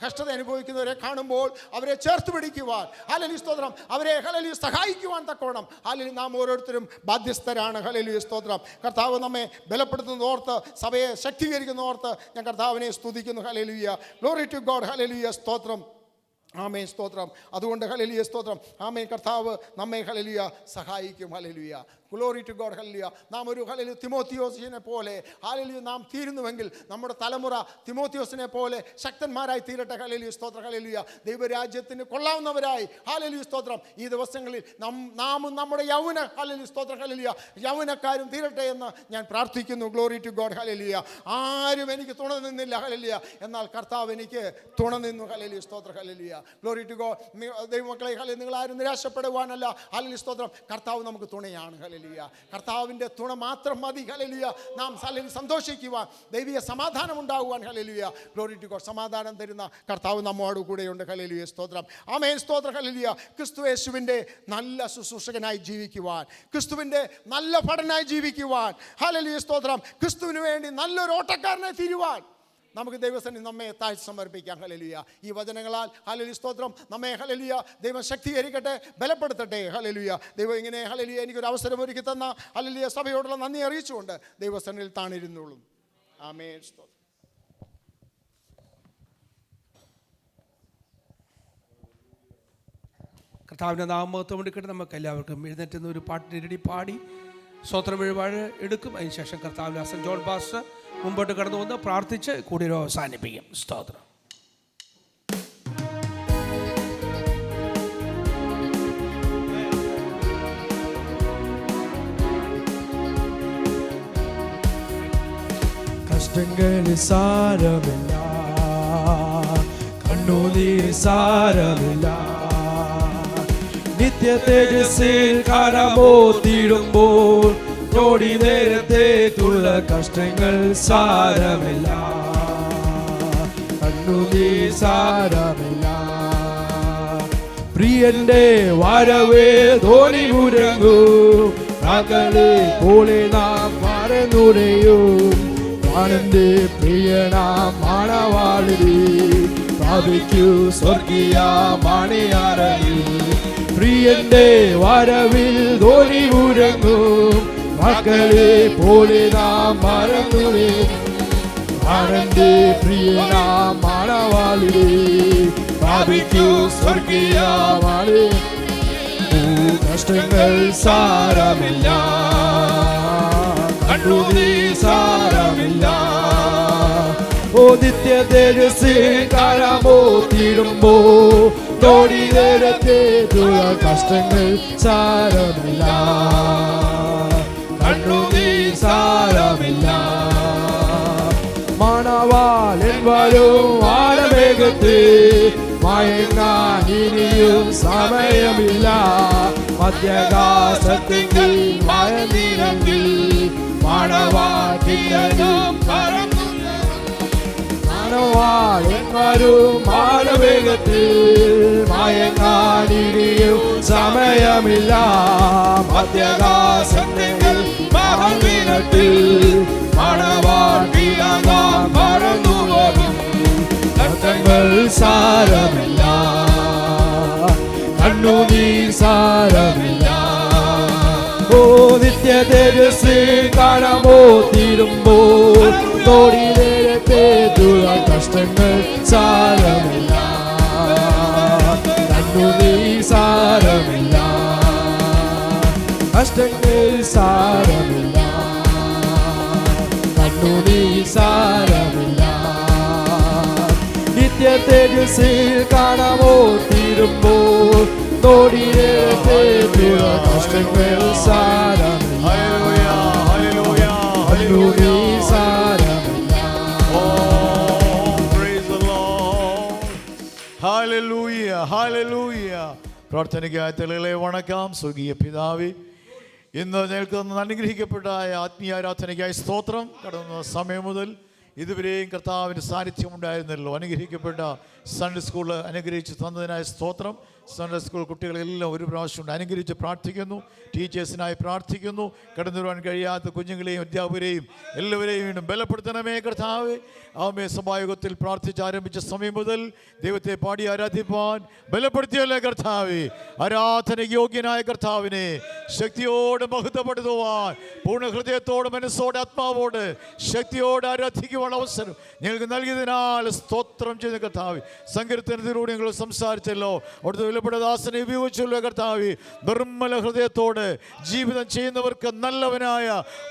കഷ്ടത അനുഭവിക്കുന്നവരെ കാണുമ്പോൾ അവരെ ചേർത്ത് പിടിക്കുവാൻ ഹല്ലേലൂയ സ്തോത്രം അവരെ ഹല്ലേലൂയ സഹായിക്കുവാൻ തക്കവണ്ണം ഹല്ലേലൂയ നാം ഓരോരുത്തരും ബാധ്യസ്ഥരാണ്. ഹല്ലേലൂയ സ്തോത്രം. കർത്താവ് നമ്മെ ബലപ്പെടുത്തുന്ന ഓർത്ത്, സഭയെ ശക്തീകരിക്കുന്ന ഓർത്ത് ഞാൻ കർത്താവിനെ സ്തുതിക്കുന്നു. ഹല്ലേലൂയ. Glory to God. ഹല്ലേലൂയ സ്തോത്രം. ആമേൻ സ്തോത്രം. അതുകൊണ്ട് ഹല്ലേലൂയ സ്തോത്രം. ആമേൻ കർത്താവ് നമ്മെ ഹല്ലേലൂയ സഹായിക്കും. ഹല്ലേലൂയ. Glory to God. ഹല്ലേലൂയ. നാം ഒരു ഹല്ലേലൂയ തിമോത്തിയോസിനെ പോലെ ഹല്ലേലൂയ നാം തീരുന്നുവെങ്കിൽ നമ്മുടെ തലമുറ തിമോത്തിയോസിനെ പോലെ ശക്തന്മാരായി തീരട്ടെ. ഹല്ലേലൂയ സ്തോത്രം. ഹല്ലേലൂയ. ദൈവരാജ്യത്തിന് കൊള്ളാവുന്നവരായി ഹല്ലേലൂയ സ്തോത്രം ഈ ദിവസങ്ങളിൽ നാമും നമ്മുടെ ഹല്ലേലൂയ സ്തോത്രം ഹല്ലേലൂയ യൗവനക്കാരും തീരട്ടെ എന്ന് ഞാൻ പ്രാർത്ഥിക്കുന്നു. Glory to God. ഹല്ലേലൂയ. ആരും എനിക്ക് തുണ നിന്നില്ല. ഹല്ലേലൂയ. എന്നാൽ കർത്താവ് എനിക്ക് തുണ നിന്നു. ഹല്ലേലൂയ സ്തോത്രം. ഹല്ലേലൂയ. Glory to God. ദൈവമക്കളെ, ഹല്ലേലൂയ, നിങ്ങൾ ആരും നിരാശപ്പെടുവാനല്ല. ഹല്ലേലൂയ, സ്തോത്രം. കർത്താവ് നമുക്ക് തുണയാണ്. ഹല്ലേലൂയ, കർത്താവിൻ്റെ തുണ മാത്രം മതി. ഹല്ലേലൂയ, നാം സന്തോഷിക്കുവാൻ, ദൈവിക സമാധാനം ഉണ്ടാകുവാൻ. ഹല്ലേലൂയ, ഗ്ലോറി ടു ഗോഡ്. സമാധാനം തരുന്ന കർത്താവ് നമ്മോട് കൂടെയുണ്ട്. ഹല്ലേലൂയ, സ്തോത്രം. ആമേൻ, സ്തോത്രം. ഹല്ലേലൂയ. ക്രിസ്തു യേശുവിൻ്റെ നല്ല ശുശ്രൂഷകനായി ജീവിക്കുവാൻ, ക്രിസ്തുവിൻ്റെ നല്ല ഭടനായി ജീവിക്കുവാൻ, ഹല്ലേലൂയ, സ്തോത്രം, ക്രിസ്തുവിന് വേണ്ടി നല്ലൊരു ഓട്ടക്കാരനായി തീരുവാൻ നമുക്ക് ദൈവസന്നിധി നമ്മെ താഴ്ച സമർപ്പിക്കാം. ഹല്ലേലൂയ. ഈ വചനങ്ങളാൽ, ഹല്ലേലൂയ, സ്തോത്രം, നമ്മെ, ഹല്ലേലൂയ, ദൈവം ശക്തീകരിക്കട്ടെ, ബലപ്പെടുത്തട്ടെ. ഹല്ലേലൂയ. ദൈവം ഇങ്ങനെ, ഹല്ലേലൂയ, എനിക്കൊരു അവസരം ഒരുക്കി തന്ന, ഹല്ലേലൂയ, സഭയോടുള്ള നന്ദി അറിയിച്ചുകൊണ്ട് ദൈവസന്നിധിയിൽ താണിരുന്നുള്ളൂ. ആമേൻ, സ്തോത്രം. കർത്താവിൻ്റെ നാമത്വം എടുക്കട്ടെ. നമുക്ക് എല്ലാവർക്കും എഴുന്നേറ്റുന്ന ഒരു പാട്ടിനിരടി പാടി സ്തോത്രം വഴിപാട് എടുക്കും. അതിനുശേഷം കർത്താവിൻ്റെ ദാസൻ ജോൺ പാസ്റ്റർ മുമ്പോട്ട് കടന്നു വന്ന് പ്രാർത്ഥിച്ച് കൂടി അവസാനിപ്പിക്കും. സ്തോത്രം. കഷ്ടങ്ങളിൽ സാരമില്ല, കണ്ണുനീർ സാരമില്ല, നിത്യ തേജസ്സിൽ കരമോത്തിടുമ്പോൾ നോടി നേരത്തേക്കുള്ള കഷ്ടങ്ങൾ സാരമില്ല, കണ്ണുനീർ സാരമില്ല. പ്രിയന്റെ വരവേ ധ്വനി മുഴങ്ങും, മകളെ പോലെ നാം മറന്നുരയും, ആനന്ദേ പ്രിയനാം മണവാളി പ്രാപിക്കൂ സ്വർഗീയ മണിയറയിൽ. പ്രിയന്റെ വരവിൽ ധ്വനി മുഴങ്ങും, മക്കളെ പോലെ നാം മറന്നുരയും, ആനന്ദേ പ്രിയനാം മണവാളി പ്രാപിക്കൂ സ്വർഗീയ മണി. കഷ്ടങ്ങൾ സാരമില്ല, കണ്ണുനീർ സാരമില്ല, ഓ നിത്യ തേജസ്സിൽ കരമോത്തിടുമ്പോ തോടി നേരത്തേക്കുള്ള കഷ്ടങ്ങൾ സാരമില്ല, കണ്ണുനീർ സാരമില്ല. മണവാളൻ വരും വാനവേഗത്തിൽ, മയങ്ങാൻ ഇനിയും സമയമില്ല, മധ്യാകാശത്തിൽ മഴനിരമ്പിൽ മണവാട്ടിനും മണവാളൻ വരും വാനവേഗത്തിൽ, മയങ്ങാൻ ഇനിയും സമയമില്ല, മധ്യാകാശത്തിൽ മഴനിരത്തിൽ മണവാട്ടിയാകാൻ പറന്നു വരും. കഷ്ടങ്ങൾ സാരമില്ല, കണ്ണുനീർ സാരമില്ല, ഓ നിത്യ തേജസ്സിൽ കരമോത്തിടുമ്പോൾ തോടി നേരത്തേക്കുള്ള കഷ്ടങ്ങൾ സാരമില്ല, കണ്ണുനീർ സാരമില്ല, കഷ്ടങ്ങൾ സാരമില്ല, കണ്ണുനീർ സാരമില്ല. നിത്യ തേജസ്സിൽ കാണാമോത്തിരുമ്പോൾ തോടിയേറ്റുള്ള കഷ്ടങ്ങൾ സാരമില്ല, കണ്ണുനീർ സാരമില്ല. ഹല്ലേലൂയ, ഹല്ലേലൂയ. പ്രാർത്ഥനയ്ക്കായി തെളികളെ വണക്കാം. സ്വർഗീയ പിതാവേ, ഇന്ന് ഞങ്ങൾക്ക് അനുഗ്രഹിക്കപ്പെട്ട ആത്മീയ ആരാധനയ്ക്കായി സ്തോത്രം. കടന്ന സമയം മുതൽ ഇതുവരെയും കർത്താവിൻ്റെ സാന്നിധ്യം ഉണ്ടായിരുന്നല്ലോ. അനുഗ്രഹിക്കപ്പെട്ട സൺഡേ സ്കൂൾ അനുഗ്രഹിച്ച് തന്നതിനായ സ്തോത്രം. സൺഡേ സ്കൂൾ കുട്ടികളെല്ലാം ഒരു പ്രാവശ്യം അനുഗ്രഹിച്ച് പ്രാർത്ഥിക്കുന്നു. ടീച്ചേഴ്സിനായി പ്രാർത്ഥിക്കുന്നു. കടന്നു വരുവാൻ കഴിയാത്ത കുഞ്ഞുങ്ങളെയും അധ്യാപകരെയും എല്ലാവരെയും വീണ്ടും ബലപ്പെടുത്തണമേ കർത്താവേ. ആമേ സഭായോഗത്തിൽ പ്രാർത്ഥിച്ച് ആരംഭിച്ച സമയം മുതൽ ദൈവത്തെ പാടി ആരാധിപ്പാൻ ബലപ്പെടുത്തിയല്ലേ കർത്താവേ. ആരാധന യോഗ്യനായ കർത്താവിനെ ശക്തിയോട് മഹത്വപ്പെടുത്തുവാൻ പൂർണ്ണ ഹൃദയത്തോട് മനസ്സോടെ ആത്മാവോട് ശക്തിയോട് ആരാധിക്കുവാൻ അവസരം ഞങ്ങൾക്ക് നൽകിയതിനാൽ സ്തോത്രം ചെയ്ത കർത്താവേ. സങ്കീർത്തനത്തിലൂടെ ഞങ്ങൾ സംസാരിച്ചല്ലോ. അവിടുത്തെ വിലപ്പെട്ട ദാസനെ ഉപയോഗിച്ചല്ലോ കർത്താവേ. നിർമ്മല ഹൃദയത്തോട് ജീവിതം ചെയ്യുന്നവർക്ക് നല്ലവനായ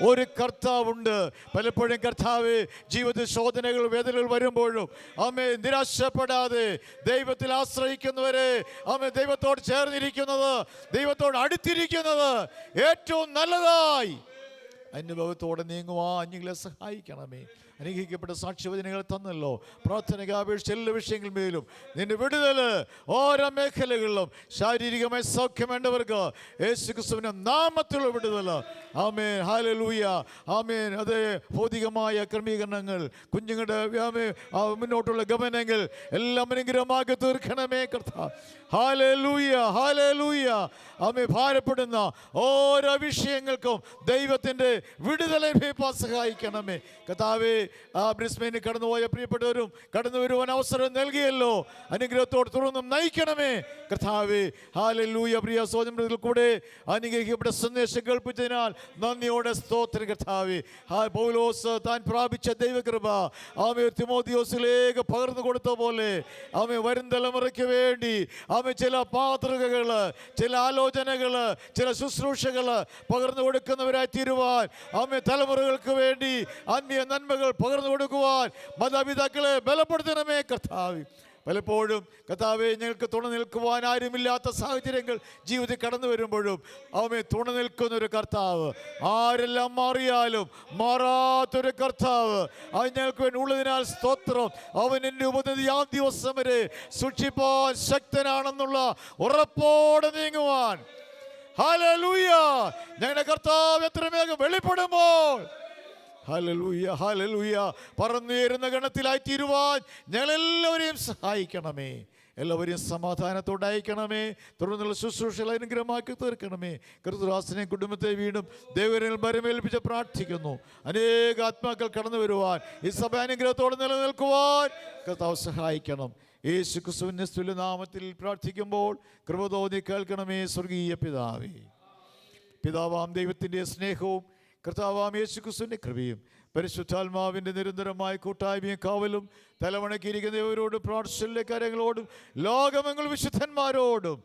ഒരു കർത്താവുണ്ട്. പലപ്പോഴും കർത്താവേ ജീവിതത്തിൽ ശോധനകൾ വേദനകൾ വരുമ്പോഴും ആമേ നിരാശപ്പെടാതെ ദൈവത്തിൽ ആശ്രയിക്കുന്നവരെ ആമേ ദൈവത്തോട് ചേർന്നിരിക്കുന്നത്, ദൈവത്തോട് അടുത്തിരിക്കുന്നത് ഏറ്റവും നല്ലതായി അനുഭവത്തോടെ നീങ്ങുവാൻ ഞങ്ങളെ സഹായിക്കണമേ. അനുഗ്രഹിക്കപ്പെട്ട സാക്ഷ്യവചനങ്ങൾ തന്നല്ലോ. പ്രാർത്ഥനയ്ക്ക് അപേക്ഷിച്ച എല്ലാ വിഷയങ്ങളിന്മേലും നിന്റെ വിടുതൽ ഓരോ മേഖലകളിലും ശാരീരികമായ സൗഖ്യം വേണ്ടവർക്ക് യേശുക്രിസ്തുവിന്റെ നാമത്തിലുള്ള വിടുതൽ. ആമേൻ, ഹല്ലേലൂയ, ആമേൻ. അത് ഭൗതികമായ ക്രമീകരണങ്ങൾ, കുഞ്ഞുങ്ങളുടെ മുന്നോട്ടുള്ള ഗമനങ്ങൾ എല്ലാം അനുഗ്രഹമാക്കി തീർക്കണമേ കർത്താവേ. Hallelujah, hallelujah. ആമേൻ. ഭാരപ്പെടുന്ന ഓരോ വിഷയങ്ങൾക്കും ദൈവത്തിൻ്റെ വിടുതലെ സഹായിക്കണമേ കർത്താവേ. ബ്രിസ്ബെയിനിൽ കടന്നുപോയ പ്രിയപ്പെട്ടവരും കടന്നു വരുവാൻ അവസരം നൽകിയല്ലോ. അനുഗ്രഹത്തോട് തുറന്നും നയിക്കണമേ കർത്താവേ. ഹല്ലേലൂയ. പ്രിയ സഹോദരന്മാരിൽ കൂടെ അനുഗ്രഹിക്കപ്പെട്ട സന്ദേശം കേൾപ്പിച്ചതിനാൽ നന്ദിയോടെ സ്തോത്രം കർത്താവേ. പൗലോസ് താൻ പ്രാപിച്ച ദൈവകൃപ ആമേ തിമോഥെയോസിലേക്ക് പകർന്നു കൊടുത്ത പോലെ ആമേ വരും തലമുറയ്ക്ക് വേണ്ടി ആമേ ചില മാതൃകകൾ, ചില ആലോചനകൾ, ചില ശുശ്രൂഷകൾ പകർന്നു കൊടുക്കുന്നവരായി തീരുവാൻ ആമേ തലമുറകൾക്ക് വേണ്ടി ആത്മീയ നന്മകൾ പകർന്നു കൊടുക്കുവാൻ മാതാപിതാക്കളെ ബലപ്പെടുത്തണമേ കർത്താവേ. പലപ്പോഴും കർത്താവേ ഞങ്ങൾക്ക് തുണ നിൽക്കുവാൻ ആരുമില്ലാത്ത സാഹചര്യങ്ങൾ ജീവിതത്തിൽ കടന്നു വരുമ്പോഴും അവനെ തുണ നിൽക്കുന്നൊരു കർത്താവ്, ആരെല്ലാം മാറിയാലും മാറാത്തൊരു കർത്താവ് അത് ഞങ്ങൾക്ക് വേണ്ടി ഉള്ളതിനാൽ സ്തോത്രം. അവൻ എൻ്റെ ഉപനിധി ആ ദിവസം വരെ സൂക്ഷിപ്പാൻ ശക്തനാണെന്നുള്ള ഉറപ്പോടെ നീങ്ങുവാൻ ഹല്ലേലൂയ ഞങ്ങളുടെ കർത്താവ് എത്ര വേഗം വെളിപ്പെടുമ്പോൾ ഹല്ലേലൂയ, ഹല്ലേലൂയ പറന്നുയരുന്ന ഗണത്തിലായി തീരുവാൻ ഞങ്ങളെല്ലാവരെയും സഹായിക്കണമേ. എല്ലാവരെയും സമാധാനത്തോടെ അയക്കണമേ. തുടർന്നുള്ള ശുശ്രൂഷകൾ അനുഗ്രഹമാക്കി തീർക്കണമേ. കർത്തൃദാസനെ കുടുംബത്തെ വീണ്ടും ദൈവനിൽ ബരമേൽപ്പിച്ച് പ്രാർത്ഥിക്കുന്നു. അനേക ആത്മാക്കൾ കടന്നു വരുവാൻ ഈ സഭ അനുഗ്രഹത്തോടെ നിലനിൽക്കുവാൻ കർത്താവ് സഹായിക്കണം. യേശു ക്രിസ്തുവിന്റെ സ്തുല്യനാമത്തിൽ പ്രാർത്ഥിക്കുമ്പോൾ കൃപ തോന്നി കേൾക്കണമേ സ്വർഗീയ പിതാവേ. പിതാവാം ദൈവത്തിൻ്റെ സ്നേഹവും കർത്താവാം യേശു ക്രിസ്തുവിൻ്റെ കൃപയും പരിശുദ്ധാത്മാവിൻ്റെ നിരന്തരമായ കൂട്ടായ്മയും കാവലും തലമുണക്കിയിരിക്കുന്നവരോടും പ്രാർത്ഥനയിലെ കാര്യങ്ങളോടും ലോകമെങ്ങും വിശുദ്ധന്മാരോടും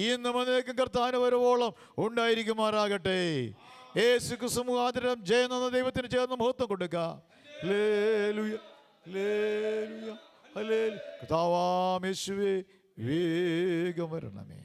ഇന്നും അനേകം കർത്താവിന് വരവോളം ഉണ്ടായിരിക്കുമാറാകട്ടെ. യേശു ക്രിസ്തു മുഖാന്തരം ജയം എന്ന ദൈവത്തിന് ചേർന്ന് മഹത്വം കൊടുക്കാം. Hallelujah, hallelujah, hallelujah. കർത്താവാം യേശുവേ വേഗം വരണമേ.